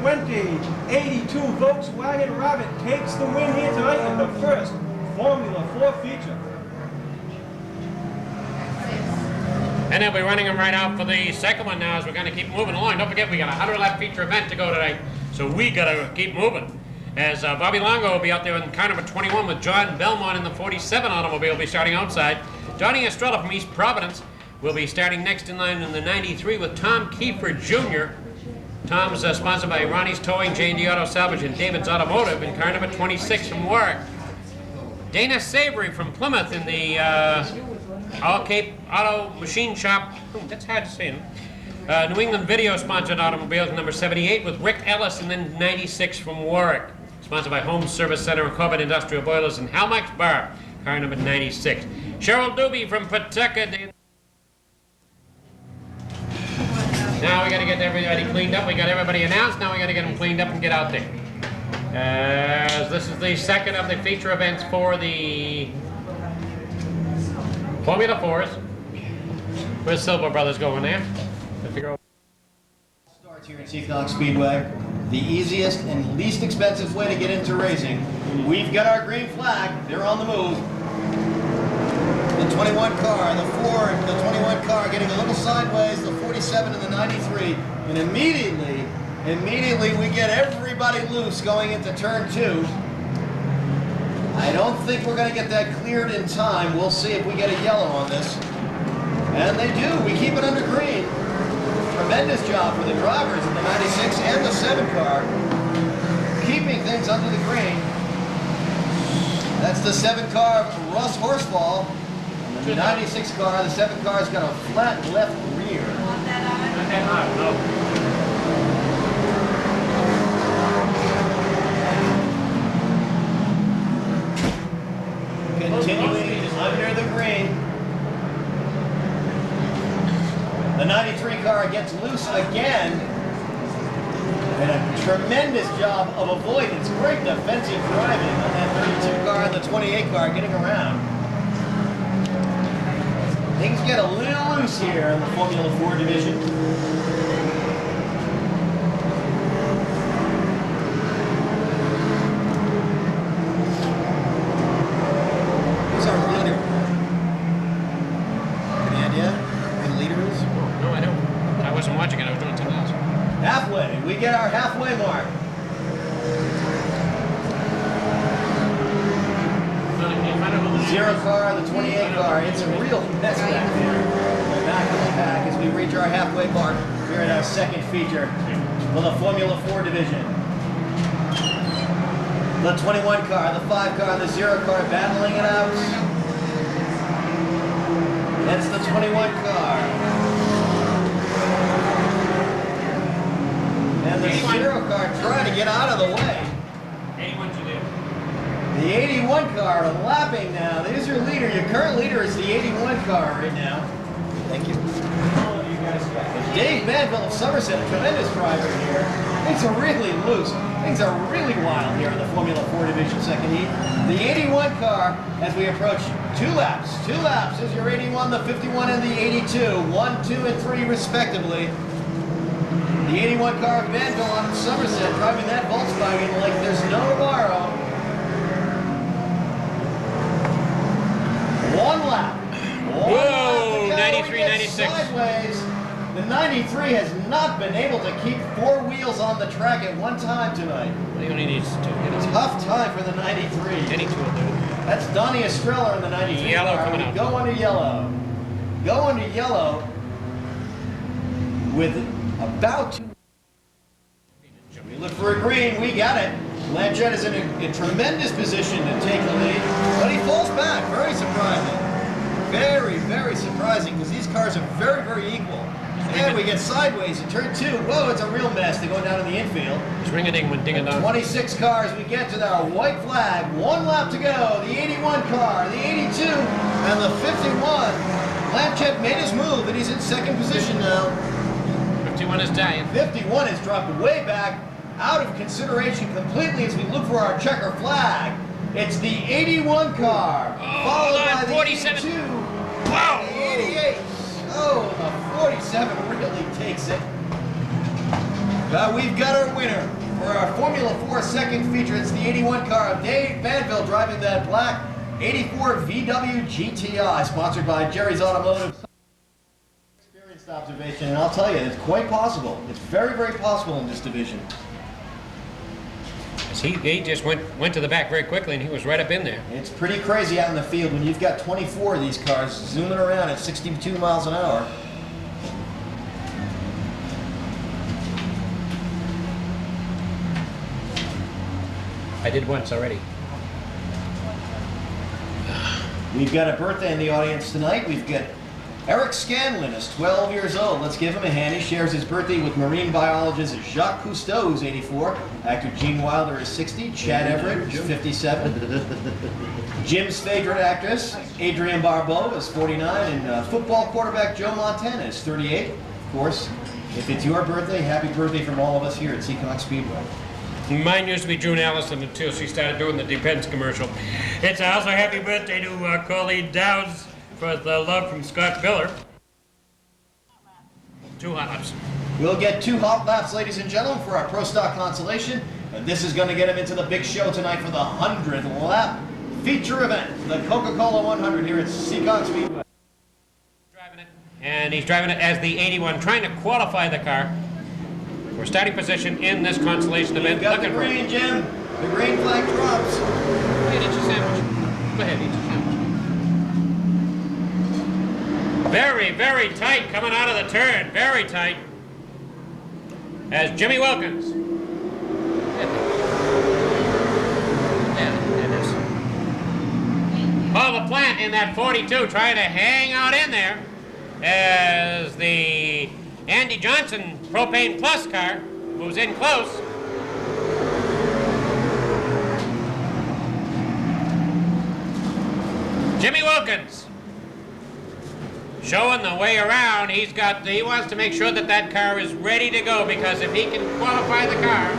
2082 Volkswagen Rabbit takes the win here tonight in the first Formula 4 feature. And they'll be running them right out for the second one now as we're going to keep moving along. Don't forget, we got a 100-lap feature event to go today, so we got to keep moving. As Bobby Longo will be out there in car number 21 with John Belmont in the 47 automobile, will be starting outside. Johnny Estrella from East Providence will be starting next in line in the 93 with Tom Kiefer Jr. Tom's sponsored by Ronnie's Towing, J&D Auto Salvage, and David's Automotive in car number 26 from Warwick. Dana Savory from Plymouth in the All Cape Auto Machine Shop. That's hard to say. New England Video sponsored automobiles number 78 with Rick Ellis and then 96 from Warwick. Sponsored by Home Service Center and Corbett Industrial Boilers and Halmax Bar, car number 96. Cheryl Doobie from Pawtucket. Now we got to get everybody cleaned up. We got everybody announced. Now we got to get them cleaned up and get out there. This is the second of the feature events for the Formula 4s. Where's Silver Brothers going there? Starts here at Seekonk Speedway. The easiest and least expensive way to get into racing. We've got our green flag. They're on the move. The 21 car, the Ford, the 21 car getting a little sideways, the 47 and the 93, and immediately we get everybody loose going into turn 2. I don't think we're going to get that cleared in time. We'll see if we get a yellow on this. And they do. We keep it under green. Tremendous job for the drivers in the 96 and the 7 car, keeping things under the green. That's the 7 car of Russ Horsfall. The 96 car, the 7 car's got a flat left rear. Not that high, no. Continuing under the green. The 93 car gets loose again. And a tremendous job of avoidance. Great defensive driving on that 32 car and the 28 car getting around. Things get a little loose here in the Formula 4 division. Who's our leader? Any idea who the leader is? No, I don't. I wasn't watching it. I was doing something else. Halfway. We get our halfway mark. Zero car, the 28 car. It's a real mess back there. We're not coming back as we reach our halfway mark here at our second feature for the Formula 4 division. The 21 car, the 5 car, the 0 car battling it out. That's the 21 car. And the 0 car trying to get out of the way. 81 to do. The 81 car lapping now. There's your leader. Your current leader is the 81 car right now. Thank you. Dave Manville of Somerset, a tremendous driver here. Things are really loose. Things are really wild here in the Formula 4 Division second heat. The 81 car, as we approach 2 laps. 2 laps is your 81, the 51, and the 82. 1, 2, and 3 respectively. The 81 car of Manville on Somerset driving that Volkswagen like there's no tomorrow. 1 lap. Whoa, 93, 96. Sideways. The 93 has not been able to keep 4 wheels on the track at one time tonight. He only needs 2. Tough time for the 93. Any 2 will do. That's Donnie Estrella in the 93 Yellow car. coming We out. go under yellow. Go under yellow with about 2. We look for a green. We got it. Blanchett is in a tremendous position to take the lead, but he falls back. Very surprising. Very, very surprising because these cars are very, very equal. And we get sideways in turn 2. Whoa, it's a real mess. They're going down in the infield. It's ring-a-ding when ding-a-dong. 26 cars. We get to our white flag. 1 lap to go. The 81 car, the 82, and the 51. Blanchett made his move, and he's in second position now. 51 is dying. 51 has dropped way back, out of consideration completely as we look for our checker flag. It's the 81 car, followed by the 47. 82, Wow. and the 88. Oh, the 47 really takes it. But we've got our winner for our Formula 4 second feature. It's the 81 car of Dave Banville driving that black 84 VW GTI, sponsored by Jerry's Automotive. Observation, and I'll tell you, it's quite possible. It's very, very possible in this division. He just went to the back very quickly, and he was right up in there. It's pretty crazy out in the field when you've got 24 of these cars zooming around at 62 miles an hour. I did once already. We've got a birthday in the audience tonight. We've got Eric Scanlon is 12 years old. Let's give him a hand. He shares his birthday with marine biologist Jacques Cousteau, who's 84. Actor Gene Wilder is 60. Chad Everett is 57. Jim's favorite actress, Adrienne Barbeau, is 49. And football quarterback Joe Montana is 38. Of course, if it's your birthday, happy birthday from all of us here at Seekonk Speedway. Mine used to be June Allison until she started doing the Depends commercial. It's also happy birthday to Colleen Dowds for the love from Scott Biller. 2 hot laps. We'll get 2 hot laps, ladies and gentlemen, for our Pro Stock consolation. And this is going to get him into the big show tonight for the 100th lap feature event, the Coca-Cola 100 here at Seekonk Speedway. Driving it, and he's driving it as the 81, trying to qualify the car for starting position in this consolation event. Got the green, Jim. The green flag drops. Go ahead, eat your sandwich. Go ahead, eat your sandwich. Very, very tight coming out of the turn. Very tight. As Jimmy Wilkins. There it is. Paul LaPlante in that 42 trying to hang out in there as the Andy Johnson Propane Plus car moves in close. Jimmy Wilkins showing the way around. He wants to make sure that that car is ready to go, because if he can qualify the car,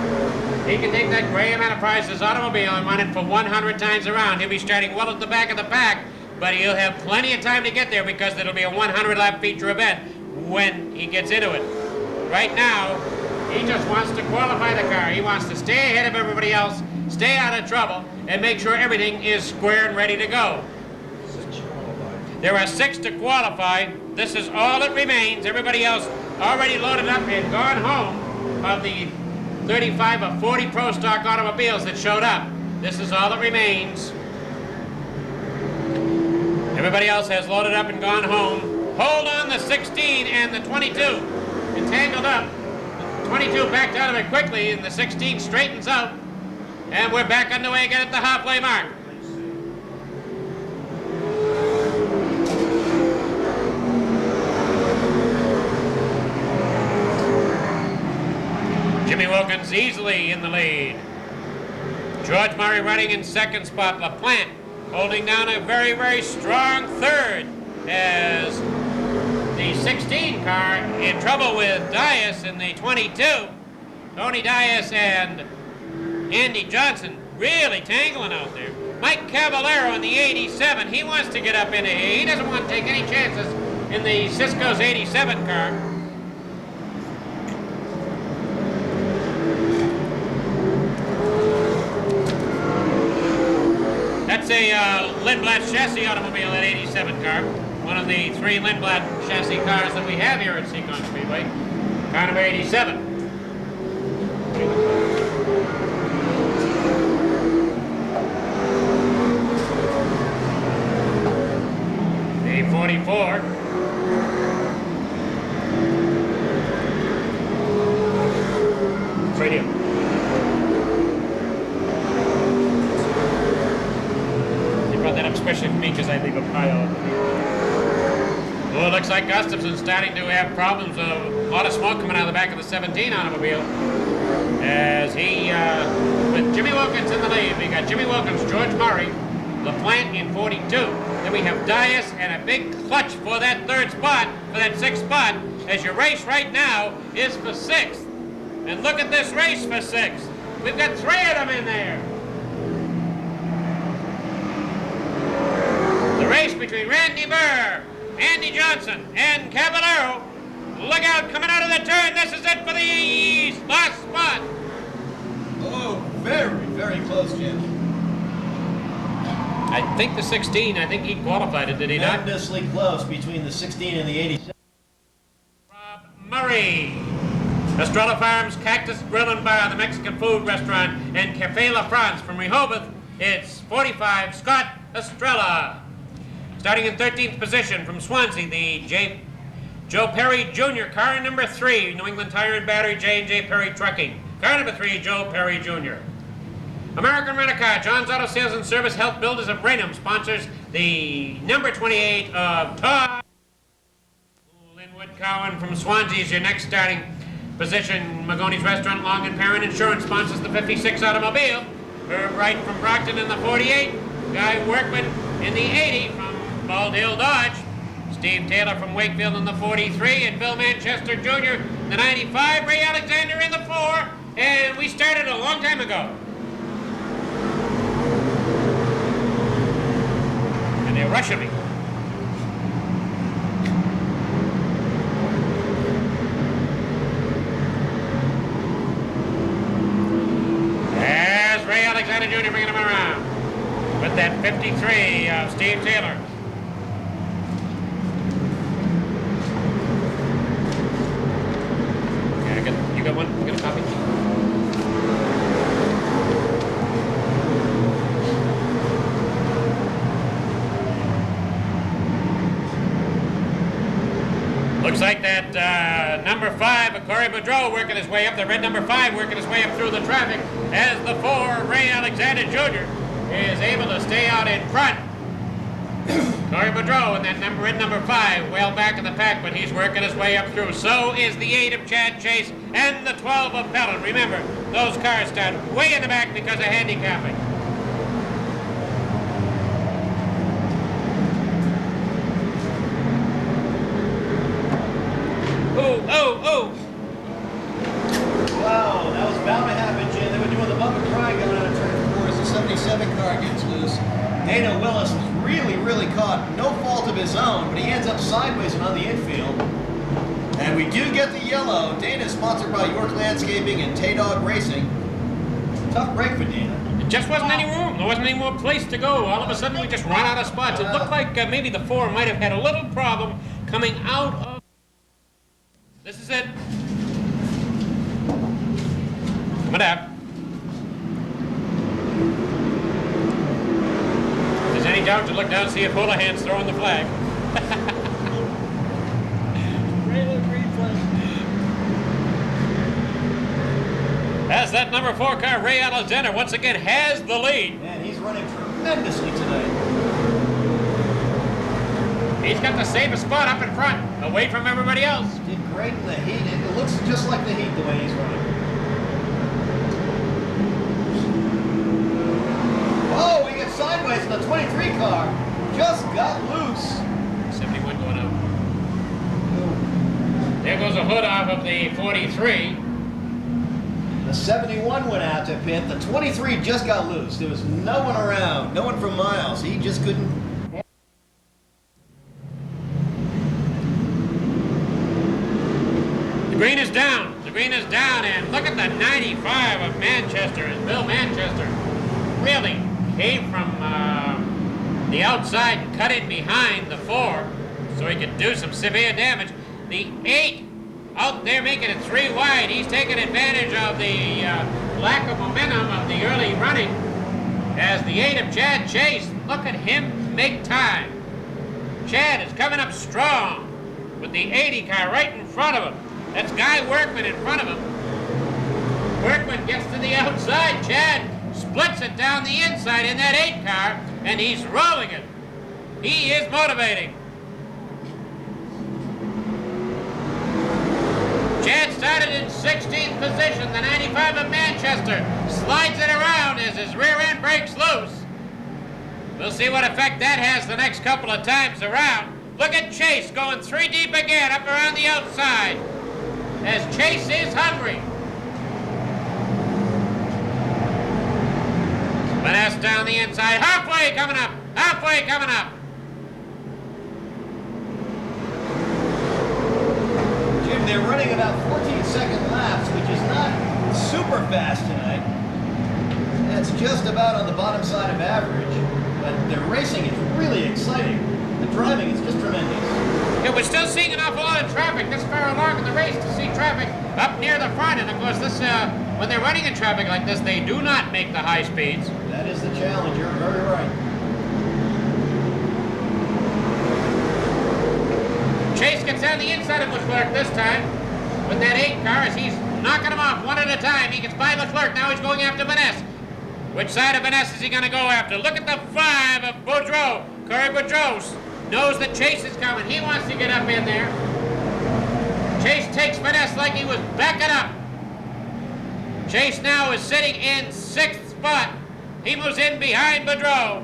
he can take that Graham Enterprises automobile and run it for 100 times around. He'll be starting well at the back of the pack, but he'll have plenty of time to get there because it'll be a 100-lap feature event when he gets into it. Right now, he just wants to qualify the car. He wants to stay ahead of everybody else, stay out of trouble, and make sure everything is square and ready to go. There are 6 to qualify. This is all that remains. Everybody else already loaded up and gone home of the 35 or 40 Pro Stock automobiles that showed up. This is all that remains. Everybody else has loaded up and gone home. Hold on, the 16 and the 22 entangled up. The 22 backed out of it quickly, and the 16 straightens out. And we're back underway again at the halfway mark. Jimmy Wilkins easily in the lead. George Murray running in second spot. LaPlante holding down a very, very strong third as the 16 car in trouble with Dias in the 22. Tony Dias and Andy Johnson really tangling out there. Mike Cavallero in the 87. He wants to get up into here. He doesn't want to take any chances in the Cisco's 87 car. That's a Lindblad chassis automobile, that 87 car. One of the 3 Lindblad chassis cars that we have here at Seekonk Speedway. Car number 87. The 44. It's right here. That up especially for me because I leave a pile of them. Well, it looks like Gustafson's starting to have problems. A lot of smoke coming out of the back of the 17 automobile. As he, with Jimmy Wilkins in the lead, we got Jimmy Wilkins, George Murray, LaPlante in 42. Then we have Dias and a big clutch for that 3rd spot, for that 6th spot, as your race right now is for 6th. And look at this race for 6th. We've got 3 of them in there. The race between Randy Burr, Andy Johnson, and Cavallero. Look out, coming out of the turn. This is it for the last spot. Oh, very, very close, Jim. I think the 16, I think he qualified it, did he not? Tremendously close between the 16 and the 87. 40. Estrella Farms, Cactus Grill and Bar, the Mexican food restaurant, and Café La France from Rehoboth, it's 45, Scott Estrella. Starting in 13th position from Swansea, the Joe Perry Jr., car number 3, New England Tire and Battery, J&J Perry Trucking. Car number 3, Joe Perry Jr. American Rent-A-Car, John's Auto Sales and Service, Health Builders of Raynham sponsors the number 28 of Todd. Linwood Cowan from Swansea is your next starting position. Magoni's Restaurant, Long and Parent Insurance sponsors the 56 automobile. Herb Wright from Brockton in the 48. Guy Workman in the 80 from Bald Hill Dodge. Steve Taylor from Wakefield in the 43. And Bill Manchester Jr. in the 95. Ray Alexander in the 4. And we started a long time ago. And they're rushing me. Ray Alexander Jr. bringing him around with that 53 of Steve Taylor. Okay, you got one? You got a copy? Looks like that number 5, Corey Boudreau, working his way up. The red number 5 working his way up through the traffic as the 4, Ray Alexander Jr., is able to stay out in front. Corey Boudreau and that red number 5 well back in the pack, but he's working his way up through. So is the 8 of Chad Chase and the 12 of Pellin. Remember, those cars start way in the back because of handicapping. Oh. Wow, that was bound to happen, Jim. They were doing the bump and cry going out of turn 4 as the 77 car gets loose. Dana Willis was really caught. No fault of his own, but he ends up sideways and on the infield. And we do get the yellow. Dana is sponsored by York Landscaping and Tay-Dog Racing. Tough break for Dana. It just wasn't any room. There wasn't any more place to go. All of a sudden, we just ran out of spots. It looked like maybe the 4 might have had a little problem coming out of... This is it. Coming up. If there's any doubt, to look down and see if Houlihan's throwing the flag. As that number 4 car, Ray Alexander, once again has the lead. Man, he's running tremendously tonight. He's got the safest spot up in front, away from everybody else. Did great in the heat. It looks just like the heat the way he's running. Oh, we get sideways in the 23 car. Just got loose. 71 going out. There goes a hood off of the 43. The 71 went out to pit. The 23 just got loose. There was no one around. No one for miles. He just couldn't... The green is down. The green is down, and look at the 95 of Manchester. And Bill Manchester really came from the outside and cut in behind the 4 so he could do some severe damage. The 8 out there making it 3 wide. He's taking advantage of the lack of momentum of the early running as the 8 of Chad Chase. Look at him make time. Chad is coming up strong with the 80 car right in front of him. That's Guy Workman in front of him. Workman gets to the outside. Chad splits it down the inside in that 8 car, and he's rolling it. He is motivating. Chad started in 16th position. The 95 of Manchester slides it around as his rear end breaks loose. We'll see what effect that has the next couple of times around. Look at Chase going 3 deep again up around the outside as Chase is hungry. Finesse down the inside. Halfway coming up. Halfway coming up. Jim, they're running about 14-second laps, which is not super fast tonight. That's just about on the bottom side of average. But their racing is really exciting. The driving is just tremendous. Yeah, we're still seeing an awful lot of traffic this far along in the race to see traffic up near the front. And of course, this when they're running in traffic like this, they do not make the high speeds. That is the challenge. You're very right. Chase gets on the inside of Leclerc this time with that 8 car as he's knocking them off one at a time. He gets by Leclerc. Now he's going after Vanessa. Which side of Vanessa is he going to go after? Look at the 5 of Boudreau. Corey Boudreau knows that Chase is coming. He wants to get up in there. Chase takes Vanessa like he was backing up. Chase now is sitting in 6th spot. He moves in behind Boudreau.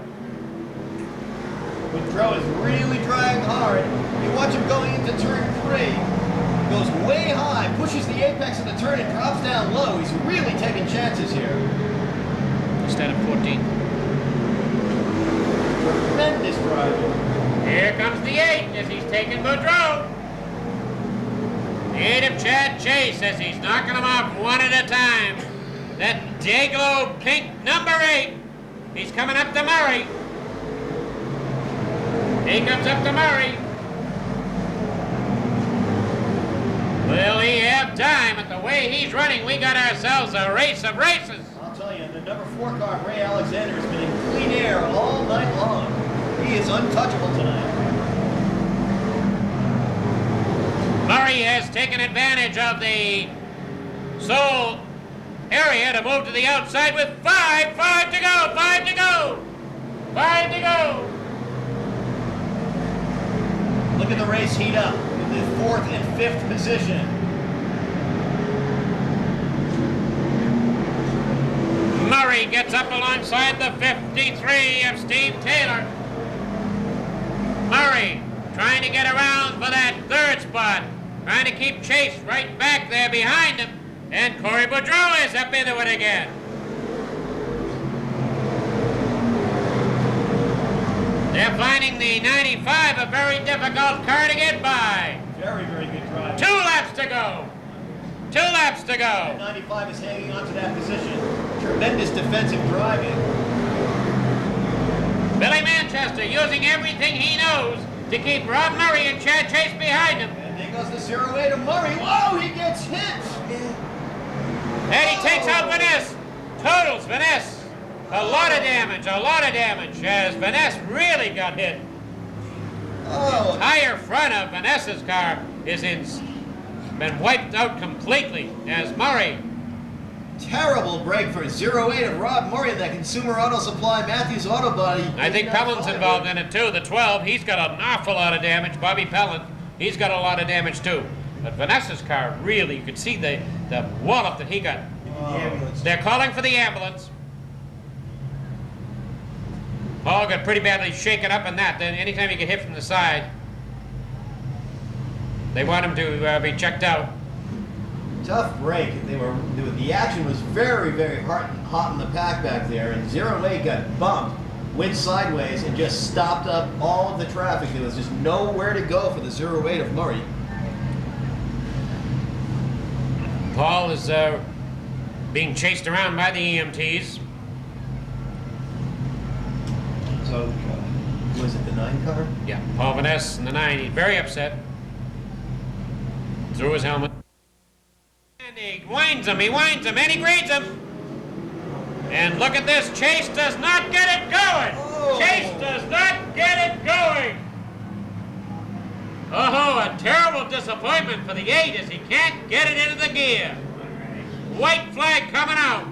Boudreau is really trying hard. You watch him going into turn 3. Goes way high, pushes the apex of the turn and drops down low. He's really taking chances here. Instead of 14. Tremendous driving. Here comes the 8 as he's taking Boudreau. The 8 of Chad Chase as he's knocking them off one at a time. That Dayglow pink number 8. He's coming up to Murray. He comes up to Murray. Will he have time? At the way he's running, we got ourselves a race of races. I'll tell you, the number 4 car, Ray Alexander, has been in clean air all night long. He is untouchable tonight. Murray has taken advantage of the sole area to move to the outside with 5 to go, 5 to go, 5 to go. Look at the race heat up in the 4th and 5th position. Murray gets up alongside the 53 of Steve Taylor. Murray trying to get around for that 3rd spot. Trying to keep Chase right back there behind him. And Corey Boudreau is up into it again. They're finding the 95 a very difficult car to get by. Very, very good drive. 2 laps to go. 2 laps to go. And 95 is hanging on to that position. Tremendous defensive driving. Billy Manchester using everything he knows to keep Rob Murray and Chad Chase behind him. And there goes the 0-8 of Murray. Whoa, he gets hit. And he takes out Vanessa. Totals Vanessa. A lot of damage, as Vanessa really got hit. Oh. The entire front of Vanessa's car is been wiped out completely as Murray. Terrible break for 0-8 of Rob Murray, that Consumer Auto Supply Matthews Auto Body. I think Pellin's involved in it too. The 12, he's got an awful lot of damage. Bobby Pellin, he's got a lot of damage too. But Vanessa's car, really, you could see the wallop that he got. They're calling for the ambulance. Paul got pretty badly shaken up in that. Then anytime he get hit from the side, they want him to be checked out. Tough break. The action was very, very hot in the pack back there, and 0-8 got bumped, went sideways, and just stopped up all of the traffic. There was just nowhere to go for the 0-8 of Murray. Paul is being chased around by the EMTs. So, was it the 9 car? Yeah, Paul Vanessa in the 9. He's very upset. Threw his helmet. And he winds him, and he grades him. And look at this, Chase does not get it going. Oh. Chase does not get it going. Oh, a terrible disappointment for the 8 as he can't get it into the gear. White flag coming out.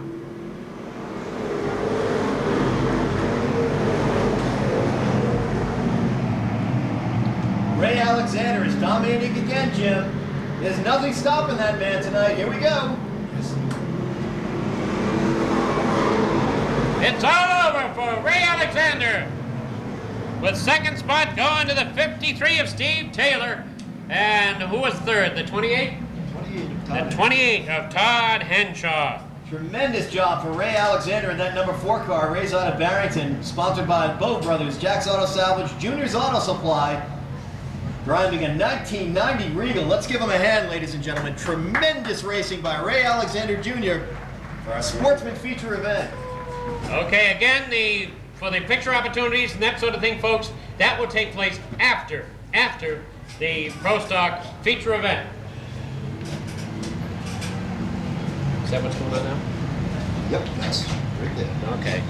Ray Alexander is dominating again, Jim. There's nothing stopping that man tonight. Here we go. It's all over for Ray Alexander. With 2nd spot going to the 53 of Steve Taylor. And who was 3rd? The 28? 28. The 28 of Todd Henshaw. Tremendous job for Ray Alexander in that number 4 car. Ray's out of Barrington, sponsored by both brothers, Jack's Auto Salvage, Junior's Auto Supply. Driving a 1990 Regal. Let's give him a hand, ladies and gentlemen. Tremendous racing by Ray Alexander Jr. for our Sportsman feature event. Okay, again, for the picture opportunities and that sort of thing, folks, that will take place after the Pro Stock feature event. Is that what's going on now? Yep, that's right there. Okay.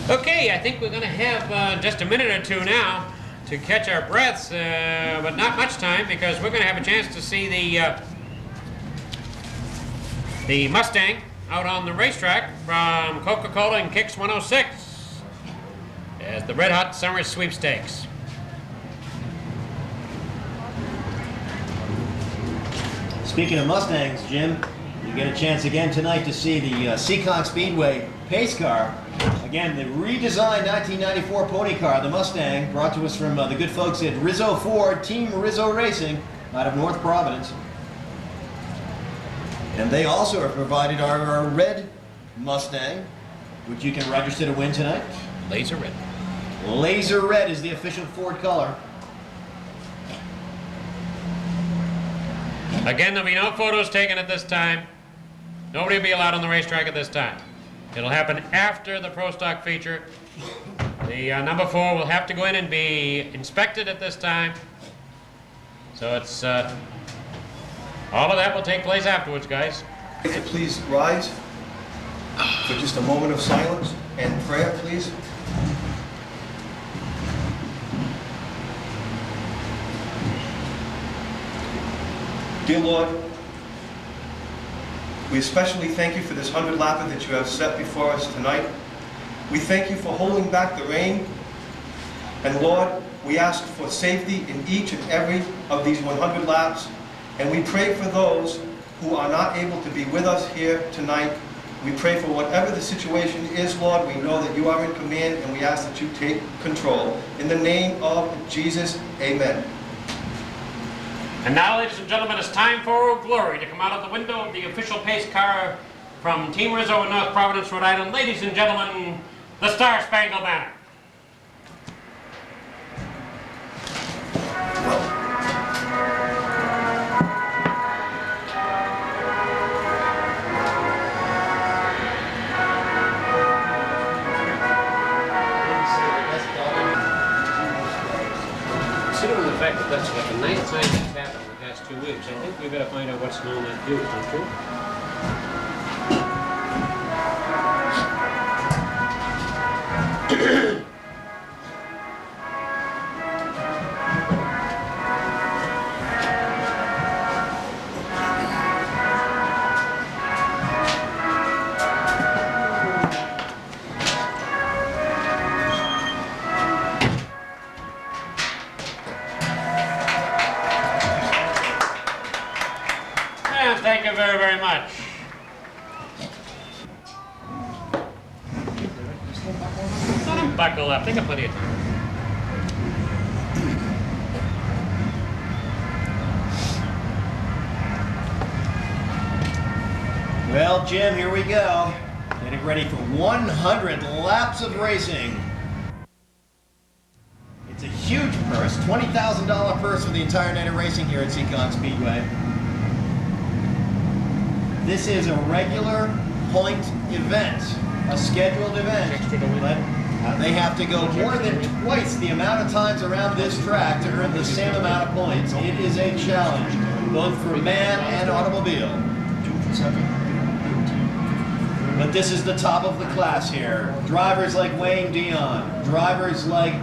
Okay, I think we're going to have just a minute or two now to catch our breaths, but not much time because we're going to have a chance to see the Mustang out on the racetrack from Coca-Cola and Kicks 106 as the Red Hot Summer Sweepstakes. Speaking of Mustangs, Jim, you get a chance again tonight to see the Seekonk Speedway pace car. Again, the redesigned 1994 pony car, the Mustang, brought to us from the good folks at Rizzo Ford, Team Rizzo Racing, out of North Providence. And they also have provided our red Mustang, which you can register to win tonight. Laser red. Laser red is the official Ford color. Again, there'll be no photos taken at this time. Nobody will be allowed on the racetrack at this time. It'll happen after the Pro Stock feature. The number 4 will have to go in and be inspected at this time. So it's all of that will take place afterwards, guys. Please rise for just a moment of silence and prayer, please. Dear Lord, we especially thank you for this 100-lapper that you have set before us tonight. We thank you for holding back the rain. And Lord, we ask for safety in each and every of these 100 laps. And we pray for those who are not able to be with us here tonight. We pray for whatever the situation is, Lord. We know that you are in command, and we ask that you take control. In the name of Jesus, amen. And now, ladies and gentlemen, it's time for Glory to come out of the window of the official pace car from Team Rizzo in North Providence, Rhode Island. Ladies and gentlemen, the Star Spangled Banner. Considering the fact that that's like the 9th time that's happened in the past 2 weeks, I think we better find out what's known that do, don't you? Yes, thank you very, very much. Let him buckle up. They got plenty of time. Well, Jim, here we go. Getting ready for 100 laps of racing. It's a huge purse, $20,000 purse for the entire night of racing here at Seekonk Speedway. This is a regular point event, a scheduled event, but they have to go more than twice the amount of times around this track to earn the same amount of points. It is a challenge, both for man and automobile. But this is the top of the class here. Drivers like Wayne Dion, drivers like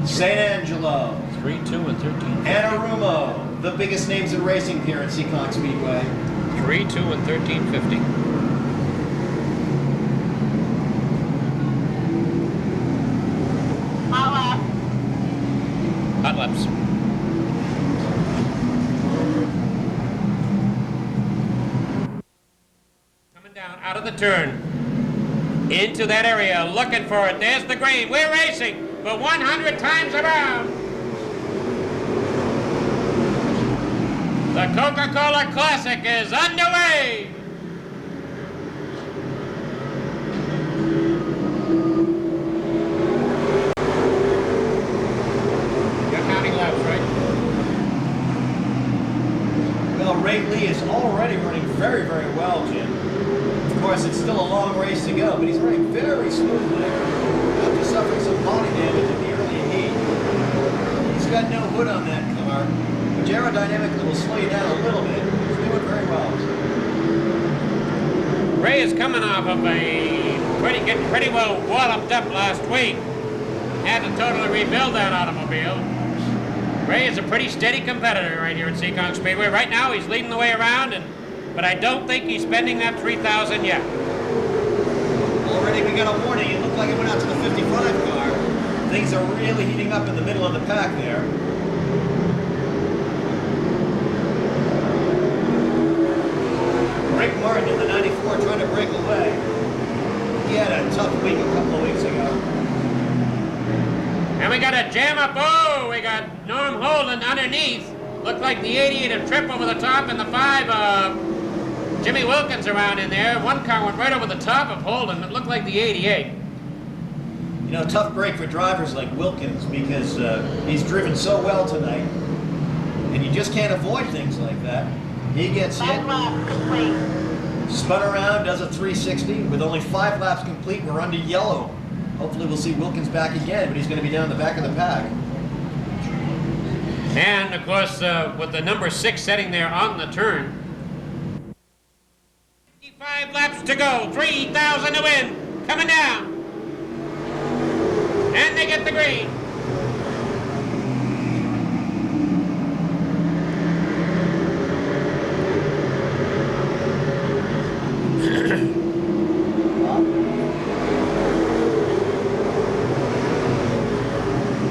St. Angelo, 3, 2, and 13. Anarumo, the biggest names in racing here at Seekonk Speedway. 3, 2, and 1350. Hot laps. Coming down out of the turn into that area, looking for it. There's the green. We're racing for 100 times around. The Coca-Cola Classic is underway. You're counting laps, right? Well, Ray Lee is already running very, very well, Jim. Of course, it's still a long race to go, but he's running very smoothly. After suffering some body damage in the early heat, he's got no hood on that car, which aerodynamically will slow you down a little bit. He's doing doing very well. Ray is coming off of getting pretty well walloped up last week. Had to totally rebuild that automobile. Ray is a pretty steady competitor right here at Seekonk Speedway. Right now he's leading the way around, but I don't think he's spending that 3,000 yet. Already we got a warning. It looked like it went out to the 55 car. Things are really heating up in the middle of the pack there. Rick Martin in the 94 trying to break away. He had a tough week a couple of weeks ago. And we got a jam up. Oh, we got Norm Holden underneath. Looked like the 88 a trip over the top, and the 5 Jimmy Wilkins around in there. One car went right over the top of Holden. It looked like the 88. You know, tough break for drivers like Wilkins because he's driven so well tonight, and you just can't avoid things like that. He gets hit, spun around, does a 360 with only 5 laps complete. We're under yellow. Hopefully we'll see Wilkins back again, but he's going to be down the back of the pack. And of course, with the number 6 setting there on the turn. 55 laps to go, 3,000 to win, coming down. And they get the green.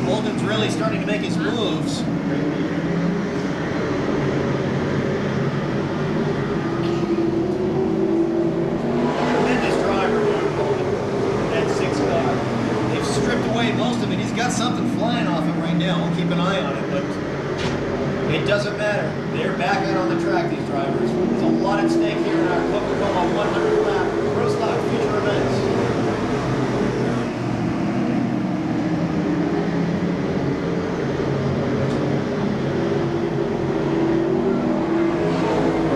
Holden's really starting to make his moves. Tremendous driver, Holden. That 6 car. They've stripped away most of it. He's got something flying off him right now. We'll keep an eye on it, but it doesn't matter. They're back out on the track, these drivers. There's a lot at stake here in our Coca-Cola 100 lap Pro Stock Future Events.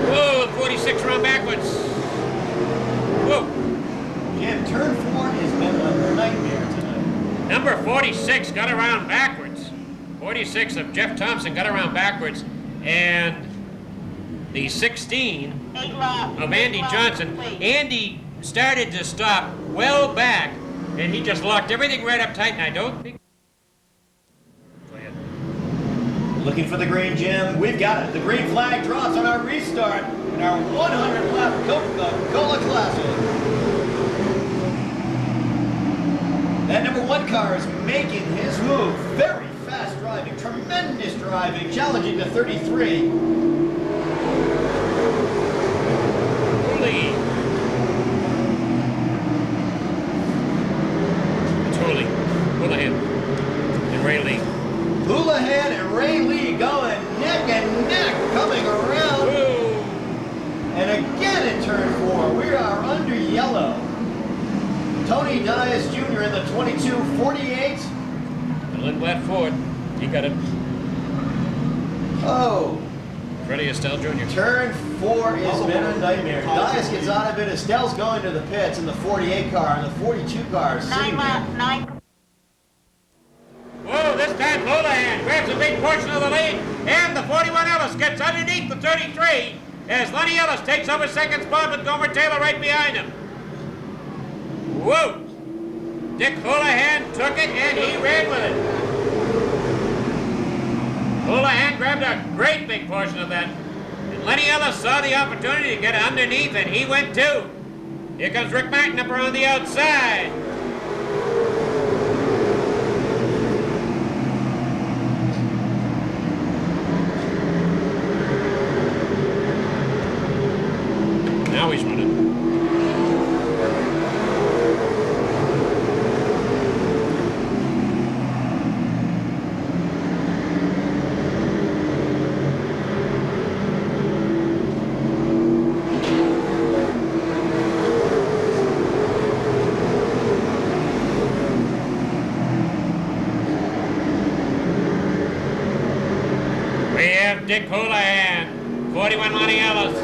Whoa, 46 run backwards. Whoa. Jim, turn 4 has been a nightmare tonight. Number 46 got around backwards. 46 of Jeff Thompson got around backwards. And the 16 of Andy Johnson. Andy started to stop well back, and he just locked everything right up tight, and I don't think... Go ahead. Looking for the green, Jim. We've got it. The green flag drops on our restart in our 100 lap Coca-Cola Classic. That number 1 car is making his move. Very fast driving, tremendous driving, challenging the 33. Holy. It's Holy. Houlihan and Ray Lee. Houlihan and Ray Lee going neck and neck, coming around. Whoa. And again in turn 4, we are under yellow. Tony Dias Jr. in the 22-48. The Lindblad Ford. He got it. Oh. Freddie Estelle Jr. Turn 4 has been a nightmare. Dias gets out of it. Estelle's going to the pits in the 48 car, and the 42 car is sitting there. Whoa, this time Houlihan grabs a big portion of the lead, and the 41 Ellis gets underneath the 33 as Lenny Ellis takes over second spot with Gomer Taylor right behind him. Whoa! Dick Houlihan took it, and he ran with it. Houlihan grabbed a great big portion of that. And Lenny Ellis saw the opportunity to get underneath, and he went too. Here comes Rick Martin up around the outside. Now he's running. Dick Houlihan, 41 Lonnie Ellis.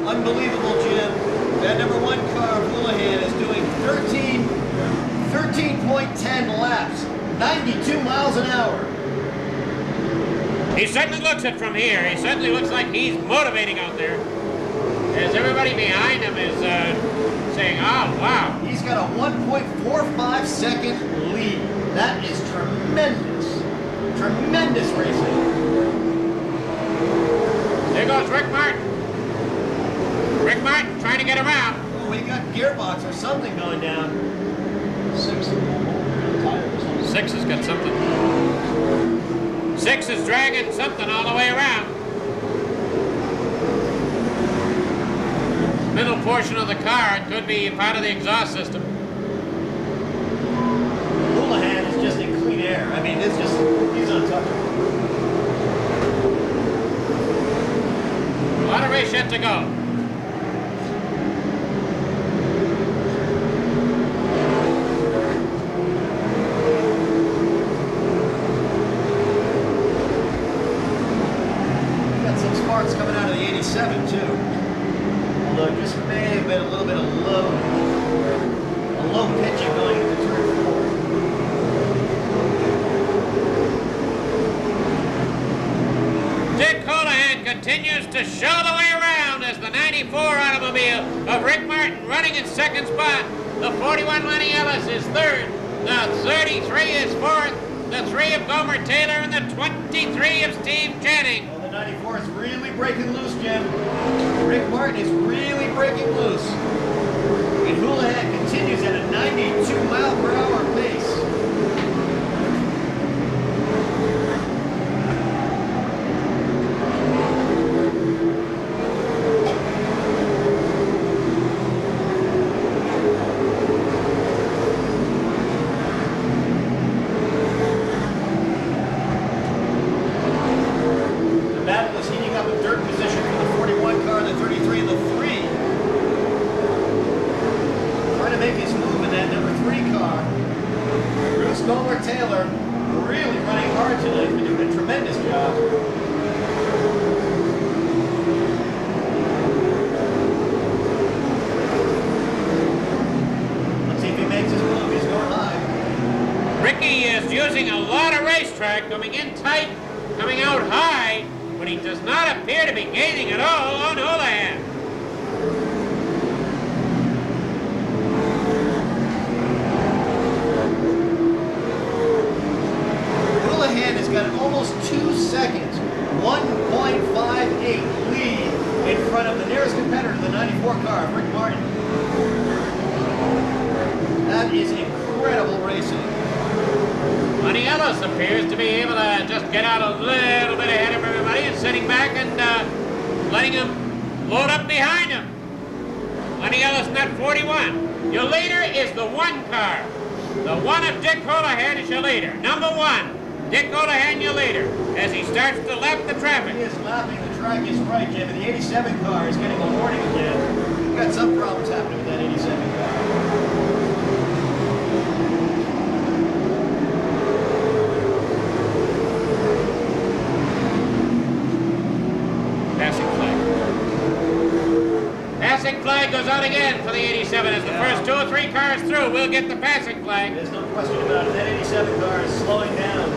Unbelievable, Jim. That number 1 car, Houlihan, is doing 13.10 laps, 92 miles an hour. He certainly looks it from here. He certainly looks like he's motivating out there. as everybody behind him is saying, oh, wow. He's got a 1.45 second lead. That is tremendous. Tremendous racing. There goes Rick Martin. Rick Martin trying to get around. Oh, we got gearbox or something going down. Six has got something. Six is dragging something all the way around. Middle portion of the car, it could be part of the exhaust system. Houlihan is just in clean air. I mean, it's just, he's untouchable. A lot of race yet to go. Got some sparks coming out of the 87 too. Although just may have been a little bit of low pitching going into turn 4. Dick Houlihan continues to show the way around as the 94 automobile of Rick Martin running in second spot. The 41 Lenny Ellis is third. The 33 is fourth. The 3 of Gomer Taylor and the 23 of Steve Jennings. Well, the 94 is really breaking loose, Jim. Rick Martin is really breaking loose. And Houlihan continues at a 92 mile per hour pace. The battle is heating up in third position for the 41 car, the 33, and the 3. Trying to make his move in that number 3 car. Bruce Gomer Taylor really running hard tonight. He's doing a tremendous job. Let's see if he makes his move. He's going high. Ricky is using a lot of racetrack, coming in tight, coming out high, but he does not appear to be gaining at all on Houlihan. Houlihan has got almost 2 seconds, 1.58 lead in front of the nearest competitor, the 94 car, Rick Martin. That is incredible racing. Lenny Ellis appears to be able to just get out a little bit ahead of everybody and sitting back and letting him load up behind him. Lenny Ellis in that 41. Your leader is the 1 car. The 1 of Dick Houlihan is your leader. Number 1, Dick Houlihan, your leader, as he starts to lap the traffic. He is lapping the track is right, Jim, and the 87 car is getting a warning again. We've got some problems happening with that 87 car. Passing flag. Passing flag goes out again for the 87 as the first 2 or 3 cars through. We'll get the passing flag. There's no question about it. That 87 car is slowing down.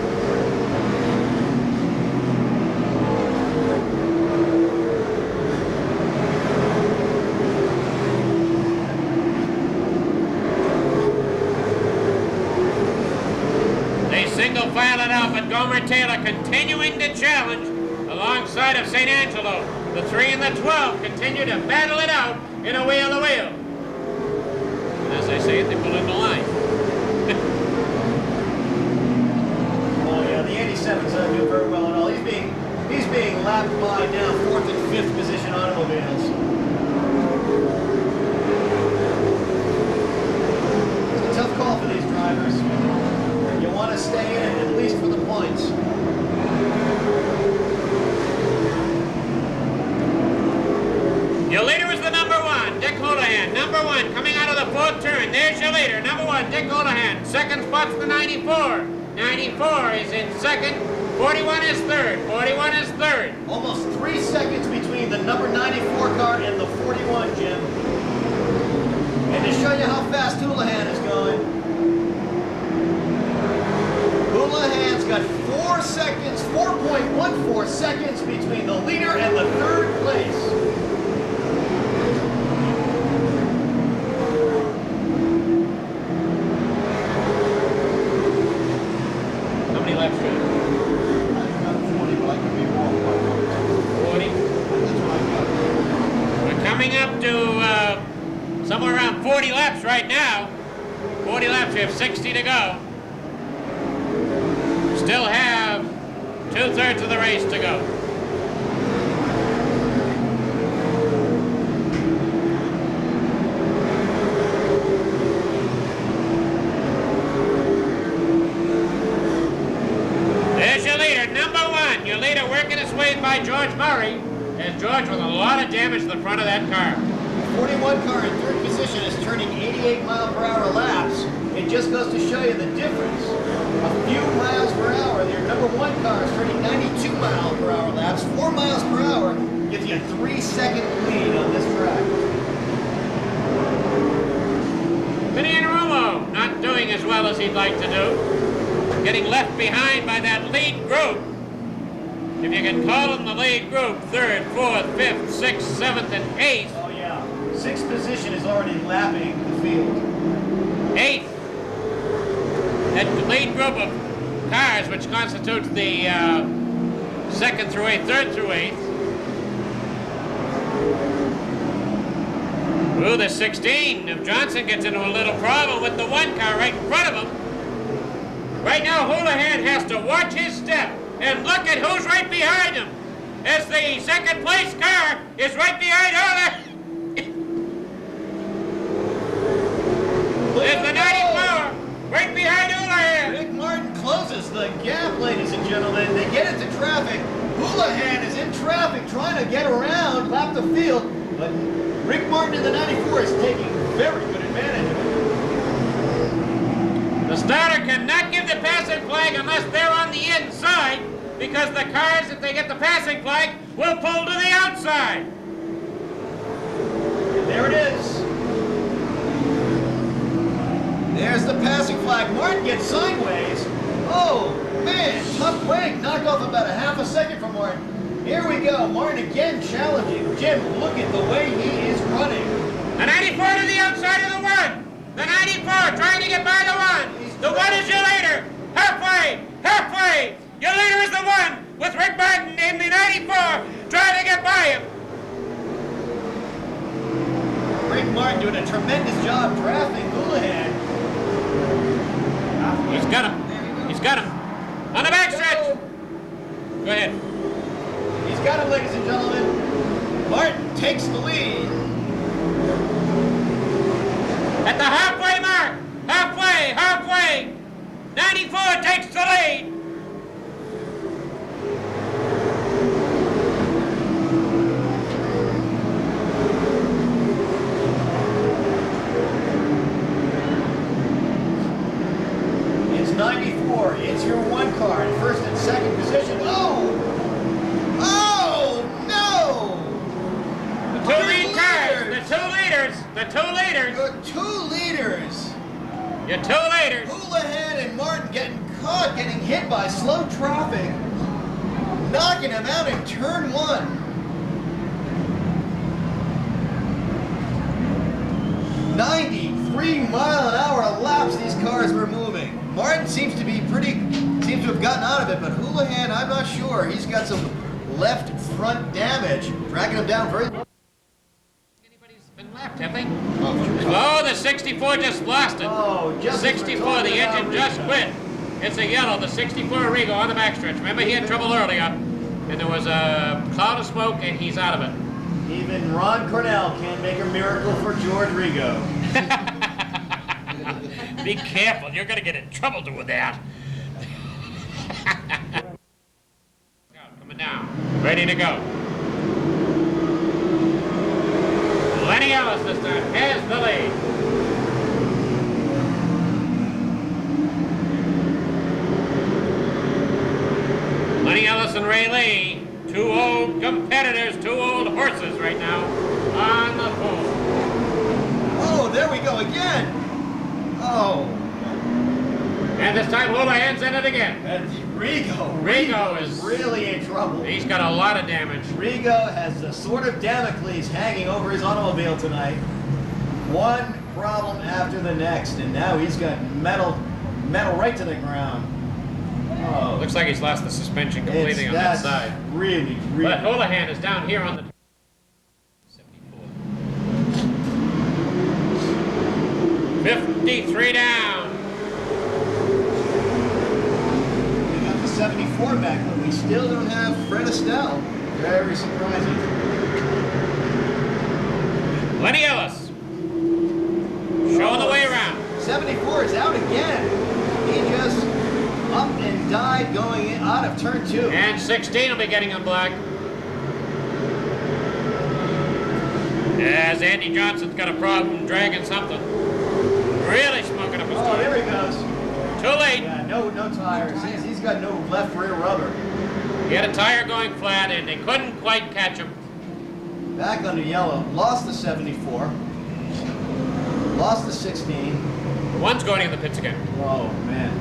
They single file it out, but Gomer Taylor continuing to challenge alongside of St. Angelo. The 3 and the 12 continue to battle it out in a wheel-to-wheel. As I say it, they pull in the line. Oh yeah, the 87's not doing very well at all. He's being lapped by now 4th and 5th position automobiles. It's a tough call for these drivers. You want to stay in at least for the points. Your leader is the number 1, Dick Houlihan. Number 1 coming out of the 4th turn. There's your leader. Number 1, Dick Houlihan. Second spot's the 94. 94 is in second. 41 is third. 41 is third. Almost 3 seconds between the number 94 car and the 41, Jim. And to show you how fast Houlihan is going, Houlihan's got 4 seconds, 4.14 seconds between the leader and the 3rd place. to somewhere around 40 laps right now. 40 laps, we have 60 to go. Still have 2/3 of the race to go. There's your leader, number 1. Your leader working his way by George Murray. As George with a lot of damage to the front of that car. 41 car in 3rd position is turning 88 mile/hour laps. It just goes to show you the difference. A few miles per hour. Their number 1 car is turning 92 mile/hour laps. 4 miles per hour gives you a 3-second lead on this track. Vinny Romo not doing as well as he'd like to do. Getting left behind by that lead group. If you can call them the lead group, 3rd, 4th, 5th, 6th, 7th, and 8th. Oh yeah, 6th position is already lapping the field. 8th. That lead group of cars, which constitutes the 2nd through 8th, 3rd through 8th. Ooh, the 16 of Johnson gets into a little problem with the 1 car right in front of him. Right now, Houlihan has to watch his step and look at who's right behind him. As the 2nd place car is right behind Houlihan. There's the 94 right behind Houlihan. Rick Martin closes the gap, ladies and gentlemen. They get into traffic. Houlihan is in traffic trying to get around, lap the field, but Rick Martin in the 94 is taking very good advantage of it. The starter cannot give the passing flag unless they're on the inside, because the cars, if they get the passing flag, will pull to the outside. And there it is. There's the passing flag. Martin gets sideways. Oh, man, tough break. Knocked off about a half a second from Martin. Here we go. Martin again challenging. Jim, look at the way he is running. The 94 to the outside of the 1. The 94 trying to get by the 1. The 1 is your leader. Halfway, halfway. Your leader is the 1 with Rick Martin in the 94 trying to get by him. Rick Martin doing a tremendous job drafting Houlihan. He's got him. He's got him. On the backstretch. Go ahead. He's got him, ladies and gentlemen. Martin takes the lead. At the halfway mark. Halfway, halfway. 94 takes the lead. It's 94. It's your 1 car in 1st and 2nd position. Oh! Oh, no! The 2 lead cars. The 2 leaders. The 2 leaders. Your 2 leaders. Your 2 leaders. Houlihan and Martin getting caught, getting hit by slow traffic, knocking him out in turn 1. 93-mile-an-hour laps these cars were moving. Martin seems to have gotten out of it, but Houlihan, I'm not sure. He's got some left front damage, dragging him down very low. Anybody's been lapped, have they? Oh, the 64 just lost it. Oh, just 64, the engine just quit. It's a yellow, the 64 Arrigo on the backstretch. Remember, he had trouble earlier, and there was a cloud of smoke, and he's out of it. Even Ron Cornell can't make a miracle for George Rigo. Be careful, you're going to get in trouble doing that. Coming down, ready to go. Lenny Ellis this time has the lead. Lenny Ellis and Ray Lee, 2 old competitors, 2 old horses right now on the phone. Oh, there we go again. Oh. And this time Houlihan's in it again. And Rigo is really in trouble. He's got a lot of damage. Rigo has the sword of Damocles hanging over his automobile tonight. One problem after the next, and now he's got metal right to the ground. Oh, Looks like he's lost the suspension completely on that side. Really. But Houlihan is down here on the 74. 53 down. We got the 74 back, but we still don't have Fred Estelle. Very surprising. Lenny Ellis. Showing the way around. 74 is out again. He just up and died going in, out of turn 2. And 16 will be getting on black. As Andy Johnson's got a problem dragging something. Really smoking up his Oh, tire. there he goes. Too late. Yeah, no tires. He's got no left rear rubber. He had a tire going flat and they couldn't quite catch him. Back under yellow. Lost the 74. Lost the 16. One's going in the pits again. Oh, man.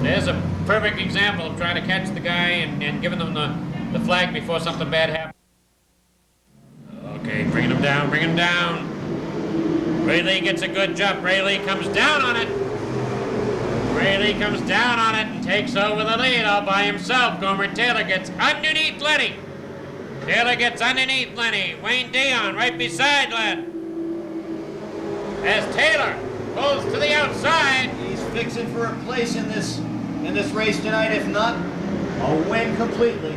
There's a perfect example of trying to catch the guy and giving them the flag before something bad happens. Okay, bringing him down, bring him down. Ray Lee gets a good jump. Ray Lee comes down on it. Ray Lee comes down on it and takes over the lead all by himself. Gomer Taylor gets underneath Lenny. Taylor gets underneath Lenny. Wayne Dion right beside Len. As Taylor pulls to the outside. He's fixing for a place in this race tonight. If not, a win completely.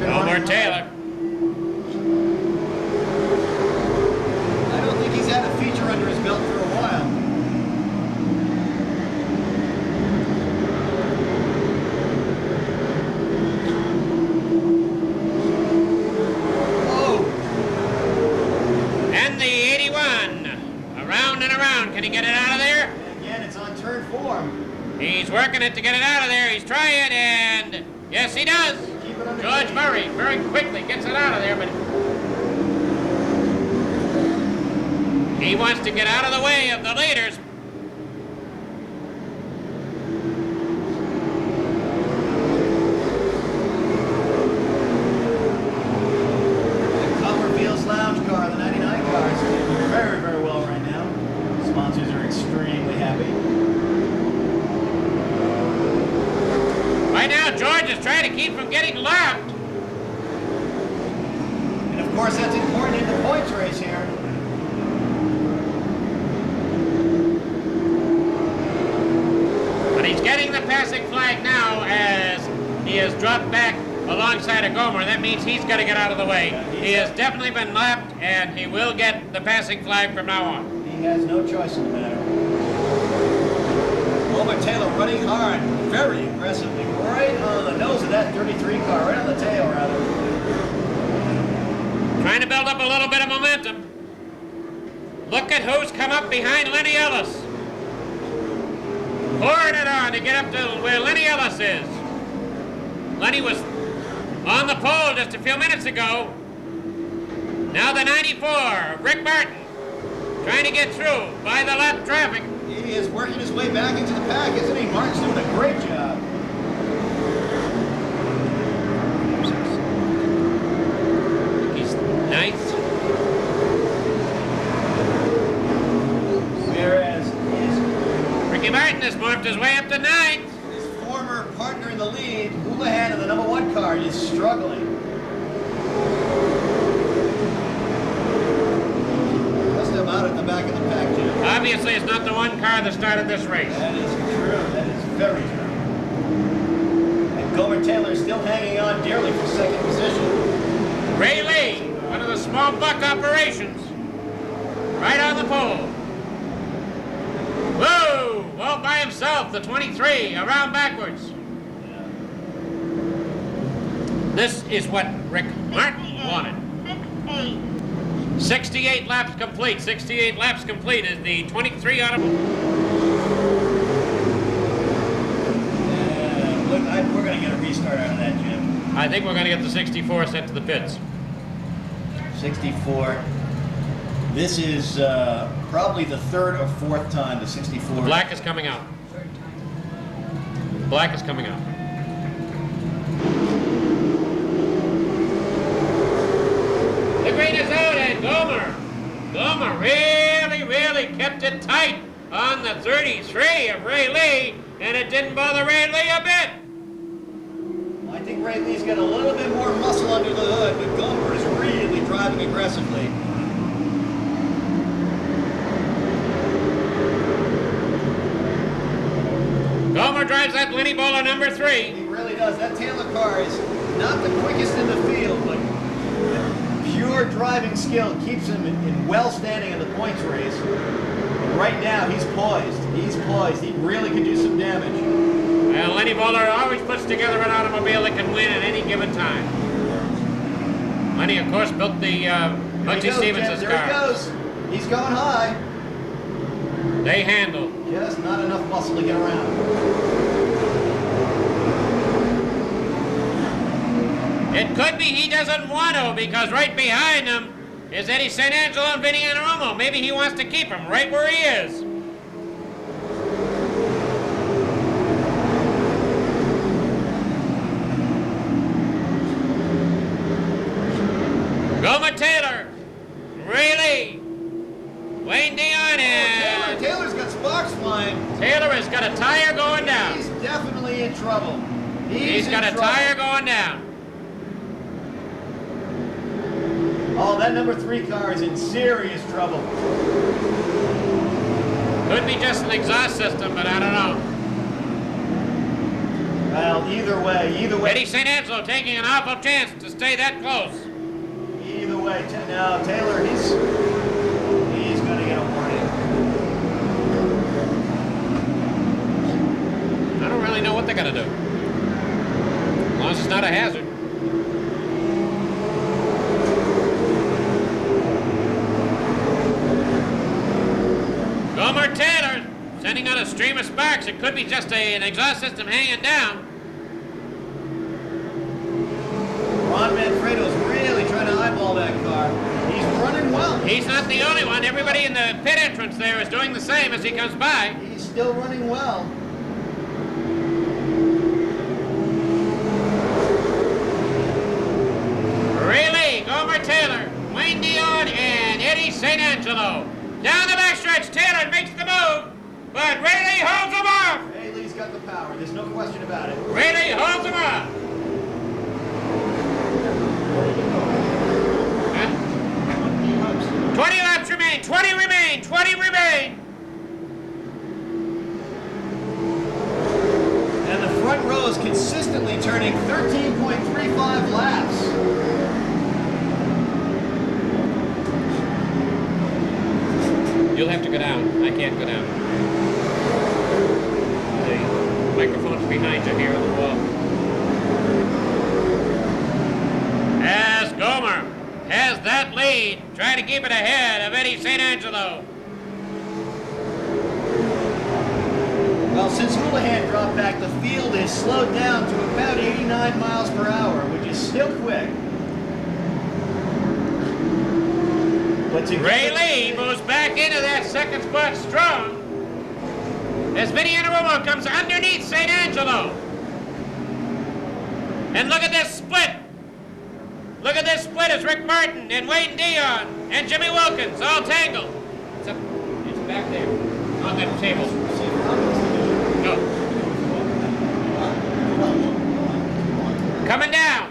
Gomer Taylor. I don't think he's had a feature under his belt for a while. Oh! And the 81. Around and around. Can he get it out of there? Again, it's on turn 4. He's working it to get it out of there. He's trying, and yes, he does. Keep it under George Murray very quickly gets it out of there, but he wants to get out of the way of the leaders. The Copperfield's Lounge car, the 99 car, is doing very, very well right now. Sponsors are extremely happy. Right now, George is trying to keep from getting lapped. And of course, that's important in the points race here. But he's getting the passing flag now as he has dropped back alongside of Gomer. That means he's got to get out of the way. He has definitely been lapped, and he will get the passing flag from now on. He has no choice in the matter. Gomer Taylor running hard, very aggressively, right on the nose of that 33 car, right on the tail, rather. Trying to build up a little bit of momentum. Look at who's come up behind Lenny Ellis. Pouring it on to get up to where Lenny Ellis is. Lenny was on the pole just a few minutes ago. Now the 94, Rick Martin, trying to get through by the left traffic. He is working his way back into the pack, isn't he? Martin's doing a great job. He's ninth. Whereas Ricky Martin has morphed his way up to ninth. his former partner in the lead, Houlihan of the number 1 car, is struggling. Just about at the back of the pack, Jim. Obviously, it's not the one car that started this race. That is true. That is very true. And Gomer Taylor is still hanging on dearly for second position. Ray Lee, one of the small buck operations, right on the pole. Whoa! All by himself, the 23, around backwards. This is what Rick Martin wanted. 68 laps complete. 68 laps complete is the 23 out of... Look, we're going to get a restart out of that, Jim. I think we're going to get the 64 sent to the pits. 64. This is probably the 3rd or 4th time the 64. Black is coming out. Black is coming out. The green is out, and Gomer really kept it tight on the 33 of Ray Lee, and it didn't bother Ray Lee a bit. I think Ray Lee's got a little bit more muscle under the hood, but Gomer is really driving aggressively. Gomer drives that Lenny Bowler number 3. He really does. That Taylor car is not the quickest in the field, but pure driving skill keeps him in well standing in the points race. And right now, he's poised. He's poised. He really could do some damage. Well, Lenny Bowler always puts together an automobile that can win at any given time. Lenny, of course, built the Bugsy Stevens' car. There he goes. He's going high. They handle. Just not enough muscle to get around. It could be he doesn't want to, because right behind him is Eddie St. Angelo and Vinny Anarumo. Maybe he wants to keep him right where he is. Gomer Taylor, Ray Lee, Wayne Dion, and Taylor's got sparks flying. Taylor has got a tire going down. He's definitely in trouble. He's got a tire going down. Oh, that number 3 car is in serious trouble. Could be just an exhaust system, but I don't know. Well, either way. Eddie St. Angelo taking an awful chance to stay that close. Either way, now Taylor, he's going to get a warning. I don't really know what they're going to do. As long as it's not a hazard. Gomer Taylor sending out a stream of sparks. It could be just an exhaust system hanging down. Ron Manfredo's really trying to eyeball that car. He's running well. He's not the only one. Everybody in the pit entrance there is doing the same as he comes by. He's still running well. Ray Lee, Gomer Taylor, Wayne Dion, and Eddie St. Angelo. Down the backstretch, Taylor makes the move, but Ray Lee holds him off. Ray Lee's got the power. There's no question about it. Ray Lee holds him off. 20 laps remain, 20 remain, 20 remain. And the front row is consistently turning 13.35 laps. You'll have to go down. I can't go down. The microphone's behind you here on the wall. As Gomer has that lead, trying to keep it ahead of Eddie St. Angelo. Well, since Houlihan dropped back, the field is slowed down to about 89 miles per hour, which is still quick. But Ray Lee moves back into that second spot strong as Vinny Anarumo comes underneath St. Angelo. And look at this split. Look at this split. It's Rick Martin and Wayne Dion and Jimmy Wilkins all tangled. It's back there on that table. No. Coming down.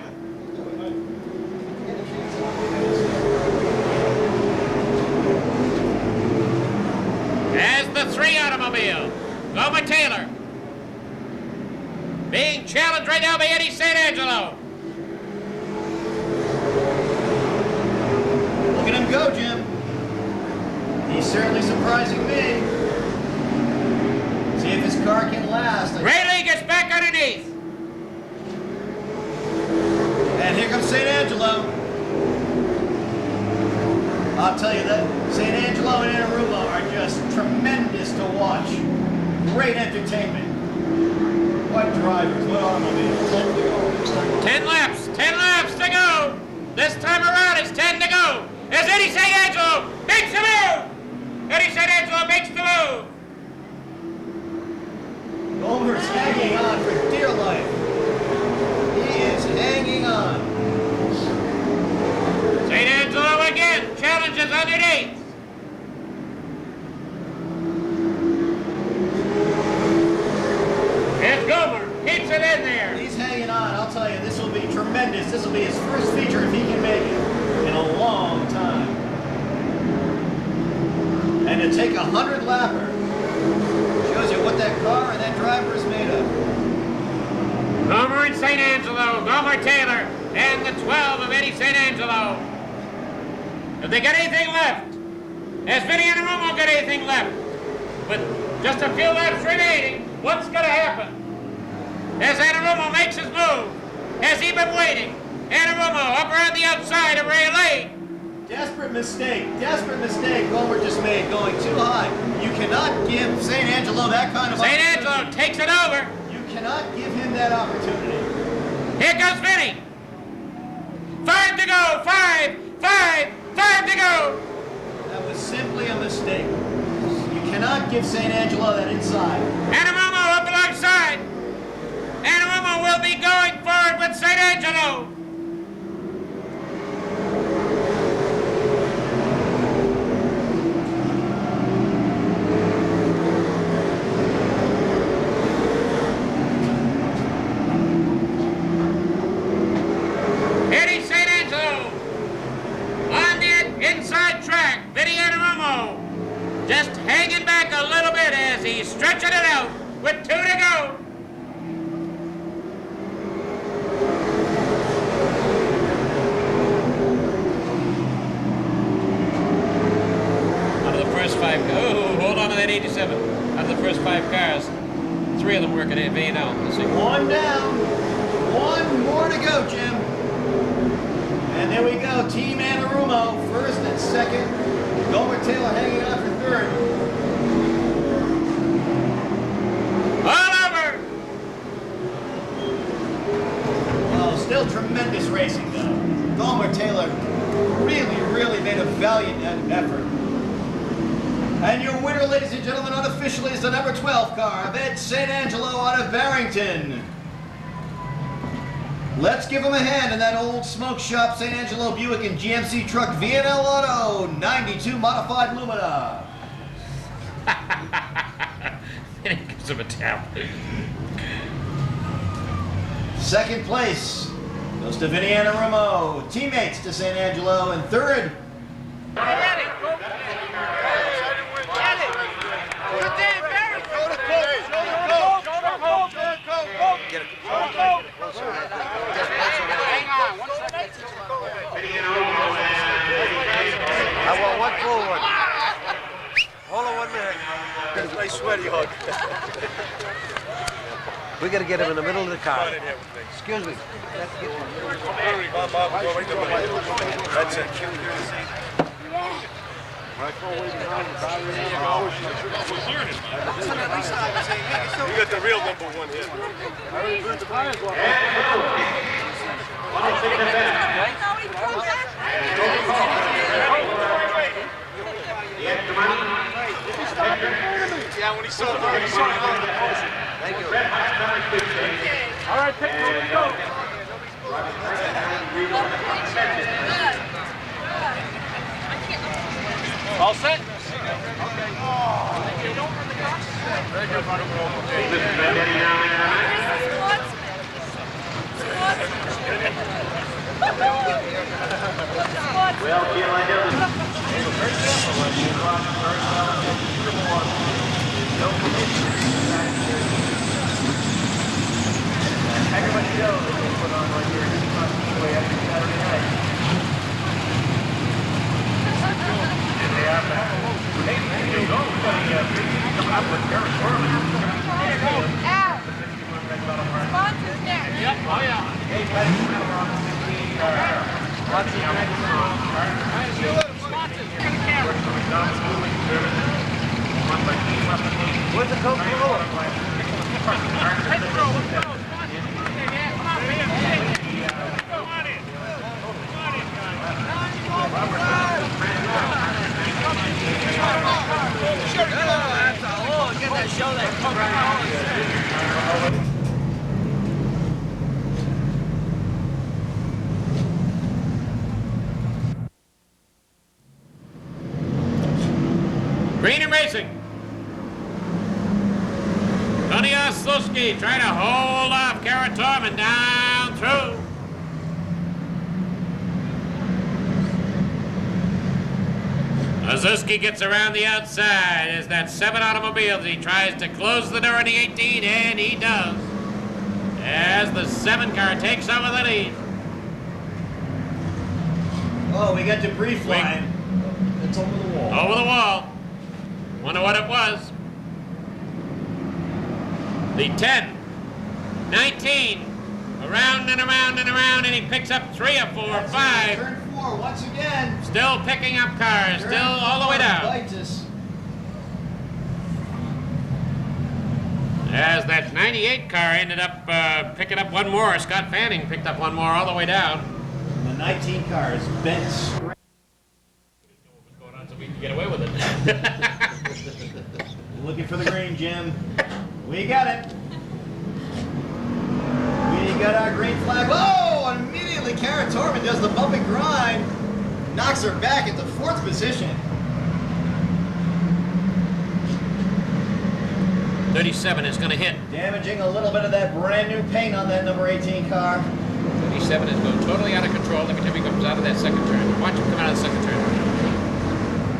As the 3 automobile, Gomer Taylor, being challenged right now by Eddie St. Angelo. Look at him go, Jim. He's certainly surprising me. See if his car can last. Ray Lee gets back underneath. And here comes St. Angelo. I'll tell you that St. Angelo and Anarumo are just tremendous to watch. Great entertainment. What drivers, what automobiles. 10 laps to go. This time around it's 10 to go. As Eddie St. Angelo makes the move. Eddie St. Angelo makes the move. Gomer's hanging on for dear life. He is hanging on. St. Angelo again challenges underneath. Here's Gomer. keeps it in there. He's hanging on. I'll tell you, this will be tremendous. This will be his first feature, if he can make it, in a long time. And to take a 100-lapper shows you what that car and that driver is made of. Gomer and St. Angelo, Gomer Taylor, and the 12 of Eddie St. Angelo. If they got anything left, has Vinny Anarumo got anything left? With just a few laps remaining, what's going to happen? As Anarumo makes his move, has he been waiting? Anarumo up around the outside of Ray Lane. Desperate mistake Gomer just made, going too high. You cannot give St. Angelo that kind of St. opportunity. Angelo takes it over. You cannot give him that opportunity. Here comes Vinny. 5 to go, 5 to go. That was simply a mistake. You cannot give St. Angelo that inside. Anarumo up alongside. Anarumo will be going forward with St. Angelo. Eddie St. Angelo on the inside track. Vinny Anarumo just hanging back a little bit as he's stretching it out with 2 to go. Out of the first 5, oh, hold on to that 87. Out of the first 5 cars, 3 of them working at V&L. Let's see. One down. One more to go, Jim. And there we go. Team Anarumo, first and second. Gomer Taylor hanging on for third. All over. Oh, still tremendous racing, though. Gomer Taylor really made a valiant effort. And your winner, ladies and gentlemen, unofficially is the number 12 car of Ed St. Angelo out of Barrington. Let's give him a hand in that old smoke shop St. Angelo Buick and GMC truck V&L Auto 92 modified Lumina. He gives him a tap. Second place goes to Vinny Anarumo, teammates to St. Angelo, and third. I want one full one. Hold on 1 minute. Nice sweaty hug. We got to get him in the middle of the car. Excuse me. That's it. You got the real number 1 here. Yeah, when he saw it, Thank you. All right, take it, go. All set? Everybody knows what they put on right here at Seekonk Speedway every Saturday night. Sponsors next. Yep, oh yeah. Where's the Coca-Cola? Get that show that Coca-Cola. Green and Racing. Tony Oslowski trying to hold off Mazuski gets around the outside as that 7 automobiles. He tries to close the door on the 18, and he does. As the 7 car takes over the lead. Oh, we got debris flying. It's over the wall. Over the wall. Wonder what it was. The 10, 19, around and around and around, and he picks up 3 or 4 or 5. Turn 4 once again. Still picking up cars, Turn still all the way 4 down. bites us. As that 98 car ended up picking up 1 more. Scott Fanning picked up 1 more all the way down. And the 19 car is bent straight. What's going on so we can get away with it? Looking for the green, Jim. We got it. We got our green flag. Oh, and immediately Karen Torman does the bump and grind. Knocks her back into 4th position. 37 is going to hit. Damaging a little bit of that brand new paint on that number 18 car. 37 is going totally out of control. Look at him, he comes out of that 2nd turn. Watch him come out of the 2nd turn.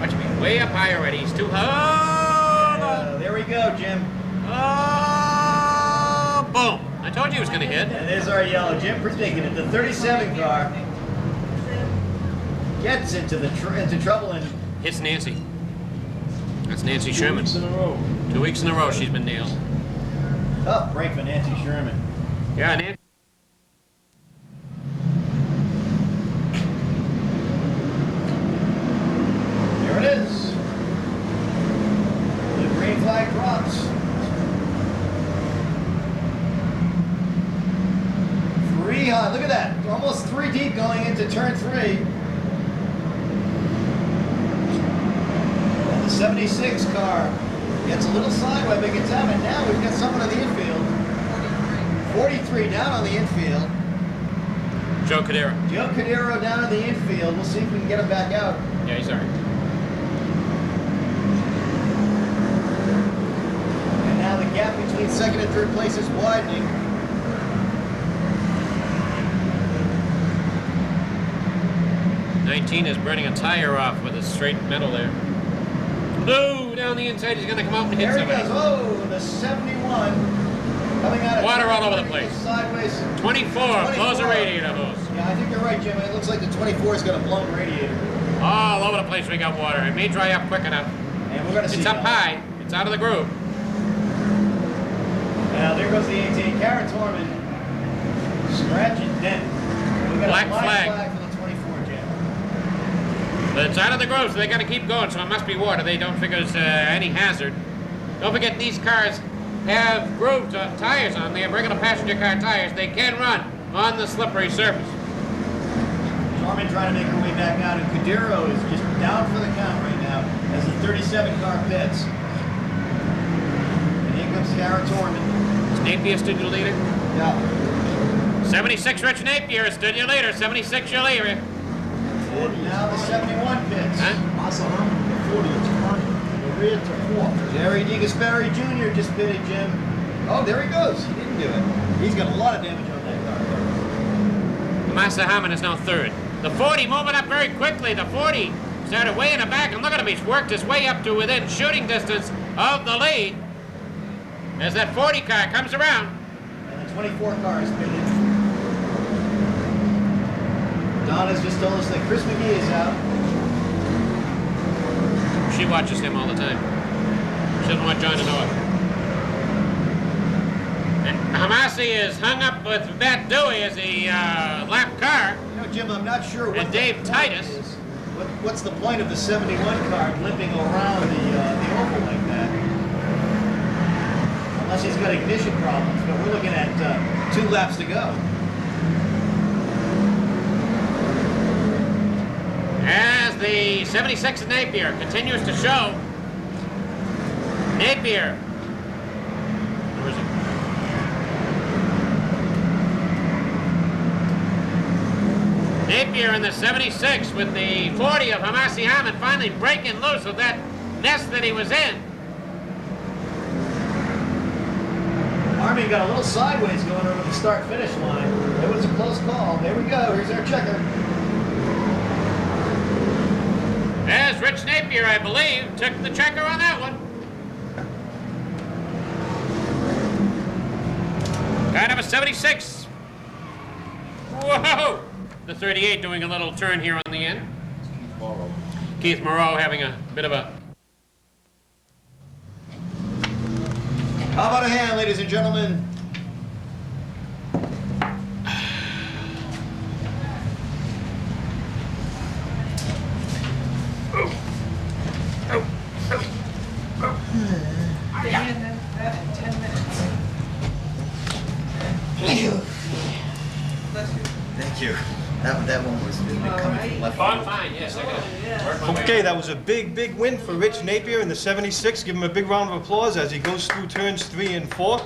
Watch him, he's way up high already. He's too high. There we go, Jim. Oh, boom. I told you he was going to hit. And there's our yellow. Jim predicted it. The 37 car gets into trouble and Hits Nancy. That's Nancy Sherman. 2 weeks in a row. 2 weeks in a row she's been nailed. tough break for Nancy Sherman. Yeah, Nancy. There it is. The green flag drops. 3 high. Look at that. Almost 3 deep going into turn 3. And the 76 car gets a little sideway, but gets out. And now we've got someone on the infield. 43 down on the infield. Joe Cadero. Joe Cadero down in the infield. We'll see if we can get him back out. Yeah, he's all right. And now the gap between second and third place is widening. '19 is burning a tire off with a straight metal there. No, down the inside, he's gonna come out and hit There he somebody. goes. Oh, the 71 coming out of Water turn all over the three, place. Sideways. 24, close the radiator hose. Yeah, I think you're right, Jim. It looks like the 24 has got a blown radiator. All over the place we got water. It may dry up quick enough. And we're going to see It's up that. high. It's out of the groove. Now, there goes the 18. Karen Torman. Scratch and dent. We got Black a black flag. flag for the 24, Jim. But it's out of the groove, so they got to keep going, so it must be water. They don't figure it's any hazard. Don't forget, these cars have grooved tires on. They have regular passenger car tires. They can run on the slippery surface. Torman trying to make her way back out, and Cadero is just down for the count right now as the 37 car pits. And here comes Karen Torman. Is Napier stood your leader? Yeah. 76 Rich Napier stood your leader. 76 your leader. And now the 71 pits. Huh? Also, the 40 is front, the rear to fourth. Jerry DeGasperi Jr. just pitted, Jim. Oh, there he goes. He didn't do it. He's got a lot of damage on that car. Massa Hammond is now third. The 40 moving up very quickly. The 40 started way in the back, and look at him. He's worked his way up to within shooting distance of the lead as that 40 car comes around. And the 24 car is pitted. Donna's just told us that Chris McGee is out. She watches him all the time. She doesn't want John to know it. And Hamasi is hung up with Matt Dewey as the lap car. You know, Jim, I'm not sure what And the Dave point Titus. is. What's the point of the 71 car limping around the oval like that? Unless he's got ignition problems, but we're looking at 2 laps to go. As the 76 Napier continues to show. Napier. Where is he? Napier in the 76 with the 40 of Hamasi Hammond finally breaking loose of that nest that he was in. Army got a little sideways going over the start-finish line. It was a close call. There we go. Here's our checker. As Rich Napier, I believe, took the checker on that one. Car number 76. Whoa! The 38 doing a little turn here on the end. Keith Moreau having a bit of a... How about a hand, ladies and gentlemen? Thank you. That one was coming from left. Oh, fine, yes, I got it. Okay, that was a big win for Rich Napier in the 76. Give him a big round of applause as he goes through turns 3 and 4.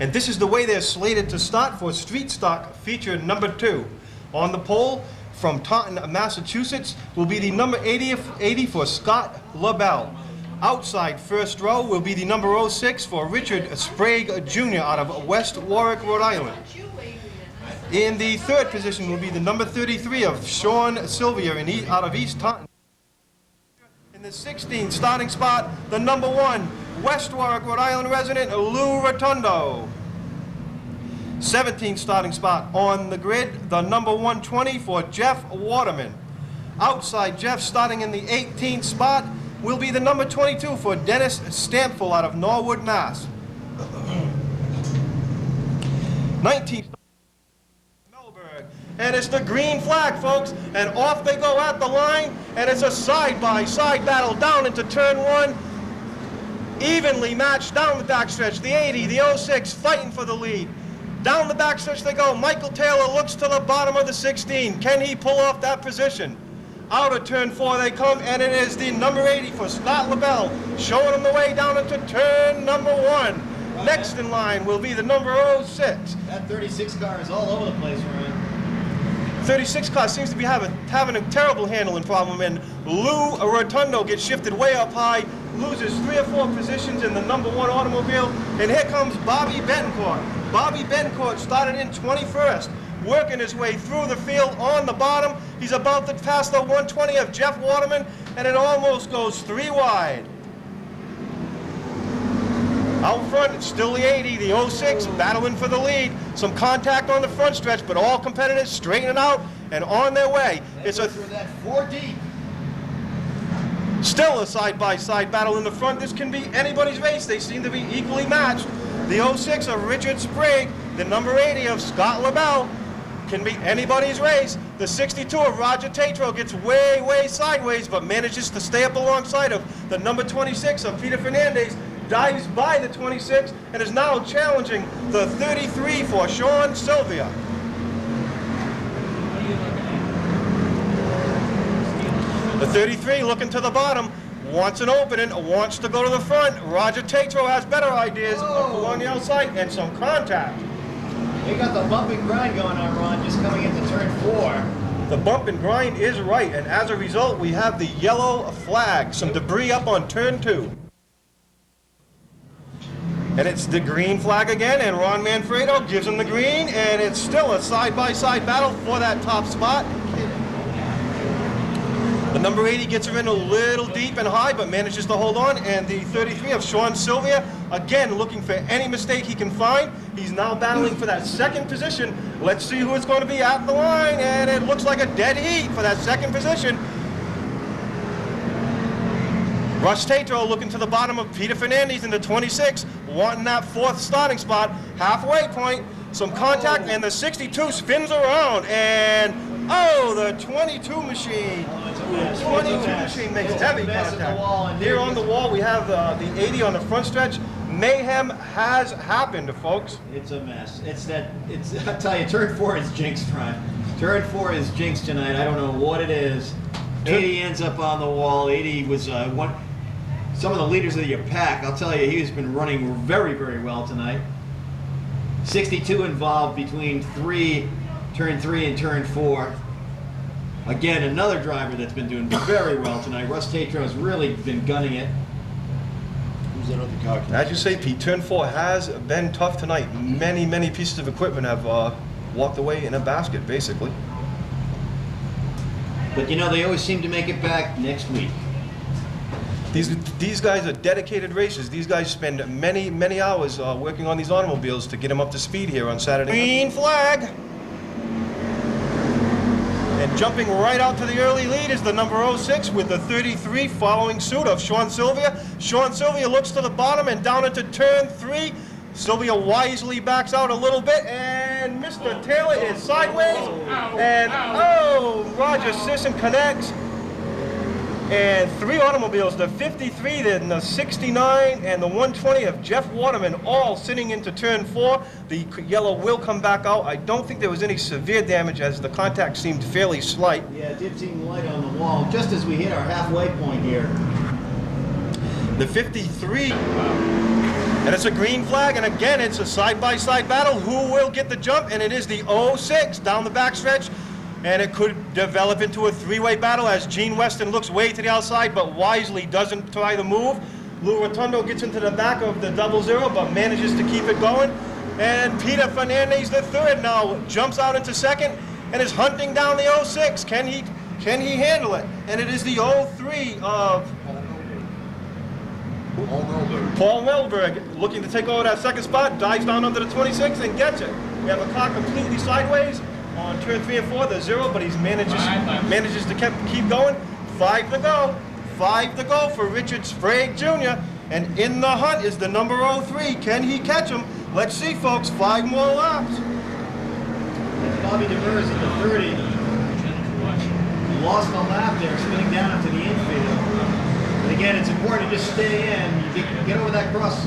And this is the way they're slated to start for Street Stock feature number 2. On the pole from Taunton, Massachusetts, will be the number 80 for Scott LaBelle. Outside first row will be the number 06 for Richard Sprague Jr. out of West Warwick, Rhode Island. In the third position will be the number 33 of Sean Sylvia out of East Taunton. In the 16th starting spot, the number 1 West Warwick, Rhode Island resident Lou Rotundo. 17th starting spot on the grid, the number 120 for Jeff Waterman. Outside Jeff, starting in the 18th spot, will be the number 22 for Dennis Stampful out of Norwood, Mass. 19th. And it's the green flag, folks, and off they go at the line, and it's a side-by-side battle down into turn 1. Evenly matched down the backstretch. The 80, the 06 fighting for the lead. Down the backstretch they go. Michael Taylor looks to the bottom of the 16. Can he pull off that position? Out of turn 4 they come, and it is the number 80 for Scott LaBelle, showing him the way down into turn number 1. Next in line will be the number 06. That 36 car is all over the place, Ryan. 36 car seems to be having a terrible handling problem, and Lou Rotundo gets shifted way up high, loses 3 or 4 positions in the number 1 automobile, and here comes Bobby Betancourt. Bobby Betancourt started in 21st, working his way through the field on the bottom. He's about to pass the 120 of Jeff Waterman, and it almost goes 3 wide. Out front, it's still the 80, the 06, battling for the lead. Some contact on the front stretch, but all competitors straightening out and on their way. It's a that 4 deep. Still a side-by-side battle in the front. This can be anybody's race. They seem to be equally matched. The 06 of Richard Sprague, the number 80 of Scott LaBelle, can be anybody's race. The 62 of Roger Tatro gets way sideways, but manages to stay up alongside of the number 26 of Peter Fernandez. Dives by the 26 and is now challenging the 33 for Sean Sylvia. The 33 looking to the bottom, wants an opening, wants to go to the front. Roger Tatro has better ideas along the outside and some contact. They got the bump and grind going on, Ron, just coming into turn 4. The bump and grind is right, and as a result, we have the yellow flag, some debris up on turn 2. And it's the green flag again, and Ron Manfredo gives him the green, and it's still a side-by-side battle for that top spot. The number 80 gets her in a little deep and high, but manages to hold on, and the 33 of Sean Sylvia, again, looking for any mistake he can find. He's now battling for that second position. Let's see who it's going to be at the line, and it looks like a dead heat for that second position. Russ Tatro looking to the bottom of Peter Fernandez in the 26, wanting that 4th starting spot, halfway point, some contact, and the 62 spins around, and oh, the 22 machine. The 22 machine makes heavy contact. Here on the wall, we have the 80 on the front stretch. Mayhem has happened, folks. It's a mess. I tell you, turn 4 is jinxed, Ron. Turn 4 is jinxed tonight. I don't know what it is. 80 ends up on the wall. 80 was some of the leaders of your pack. I'll tell you, he's been running very well tonight. 62 involved between turn 3 and turn 4. Again, another driver that's been doing very well tonight. Russ Tatro has really been gunning it. Who's that other car? As you say, Pete, turn 4 has been tough tonight. Many pieces of equipment have walked away in a basket, basically. But you know, they always seem to make it back next week. These guys are dedicated racers. These guys spend many, many hours working on these automobiles to get them up to speed here on Saturday. Green flag! And jumping right out to the early lead is the number 06 with the 33 following suit of Sean Sylvia. Sean Sylvia looks to the bottom and down into turn 3. Sylvia wisely backs out a little bit, and Mr. Taylor is sideways. And Roger Sisson connects. And 3 automobiles, the 53, the 69, and the 120 of Jeff Waterman, all sitting into turn 4. The yellow will come back out. I don't think there was any severe damage, as the contact seemed fairly slight. Yeah, it did seem light on the wall, just as we hit our halfway point here. The 53, and it's a green flag, and again, it's a side-by-side battle. Who will get the jump? And it is the 06 down the backstretch. And it could develop into a 3-way battle as Gene Weston looks way to the outside, but wisely doesn't try the move. Lou Rotundo gets into the back of the 00, but manages to keep it going. And Peter Fernandez, the third, now jumps out into second and is hunting down the 06. Can he handle it? And it is the 03 of Paul Melberg looking to take over that second spot, dives down under the 26 and gets it. We have a car completely sideways on turn 3 and 4, the 0, but he manages to keep going. 5 to go. 5 to go for Richard Sprague Jr. And in the hunt is the number 03. Can he catch him? Let's see, folks. 5 more laps. Bobby Demers at the 30. Lost a lap there, spinning down into the infield. But again, it's important to just stay in. You get over that cross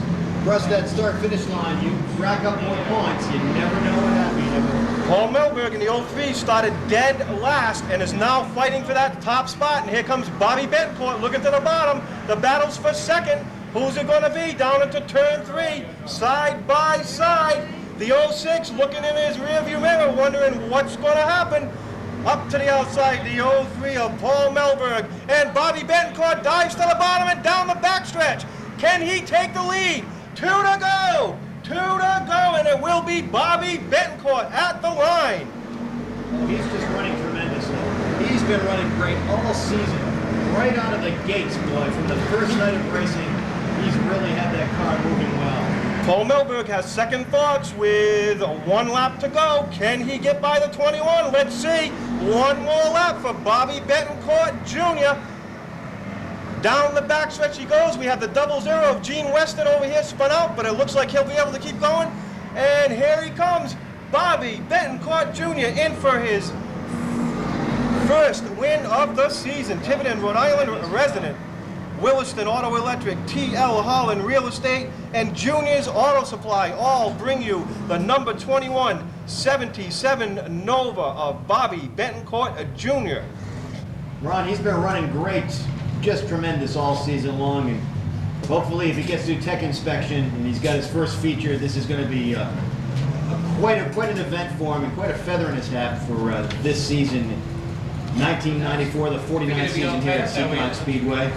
that start-finish line, you rack up more points. You never know what happens. Paul Melberg in the 03 started dead last and is now fighting for that top spot. And here comes Bobby Betancourt looking to the bottom. The battle's for second. Who's it going to be? Down into turn 3, side by side. The 06 looking in his rearview mirror, wondering what's going to happen. Up to the outside, the 03 of Paul Melberg. And Bobby Betancourt dives to the bottom and down the backstretch. Can he take the lead? 2 to go. 2 to go, and it will be Bobby Betancourt at the line. Oh, he's just running tremendously. He's been running great all season. Right out of the gates, boy. From the first night of racing, he's really had that car moving well. Paul Melberg has second thoughts with 1 lap to go. Can he get by the 21? Let's see. 1 more lap for Bobby Betancourt Jr. Down the backstretch he goes. We have the 00 of Gene Weston over here spun out, but it looks like he'll be able to keep going. And here he comes, Bobby Betancourt Jr. in for his first win of the season. Tiverton, Rhode Island resident. Williston Auto Electric, T.L. Holland Real Estate, and Junior's Auto Supply all bring you the number 21 77 Nova of Bobby Betancourt Jr. Ron, he's been running great. Just tremendous all season long, and hopefully if he gets through tech inspection and he's got his first feature, this is going to be quite an event for him and quite a feather in his hat for this season, 1994, the 49th season here at Seekonk Speedway.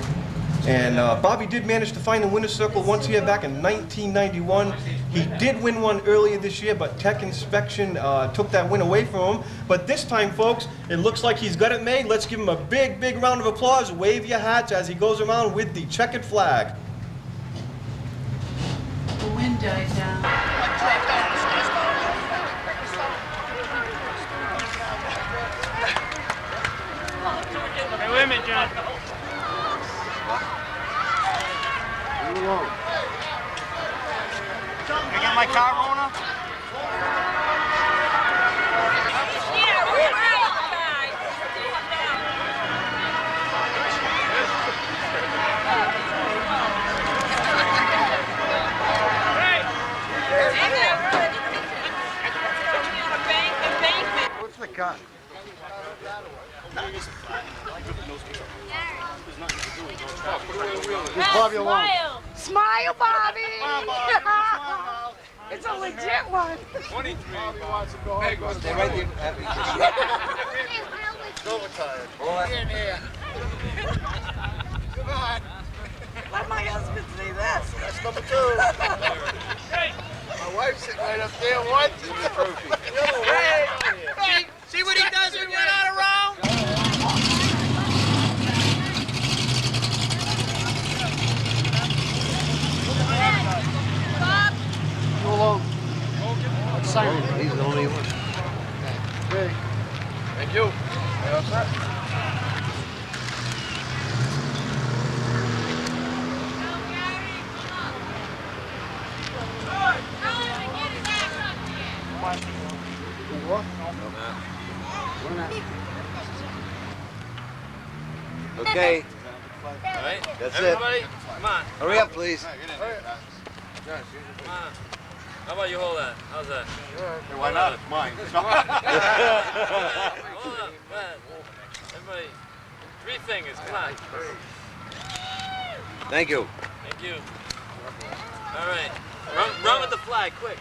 And Bobby did manage to find the winner's circle once here back in 1991. He did win one earlier this year, but tech inspection took that win away from him. But this time, folks, it looks like he's got it made. Let's give him a big, big round of applause. Wave your hats as he goes around with the checkered flag. The wind died down. Hey, wait a minute, John. Move along. Can I get my car, Rona? Yeah, we're right, guys. What's the cut? Bobby along. Smile, Bobby! It's a legit one. 23. Bobby wants to go. Hey, stay right there. Overtired. In here. Come on. Let my husband see this. That's number 2. Hey. My wife's sitting right up there. What? Hey. See what he does when we're not around? He's the only one. Okay. Thank you. All set? Okay, All right. that's Everybody, it. come on. Hurry up, please. Come on. How about you hold that? How's that? Why not? It's mine. Hold up. Everybody, 3 fingers. Come on. Thank you. Thank you. All right. Run with the flag, quick.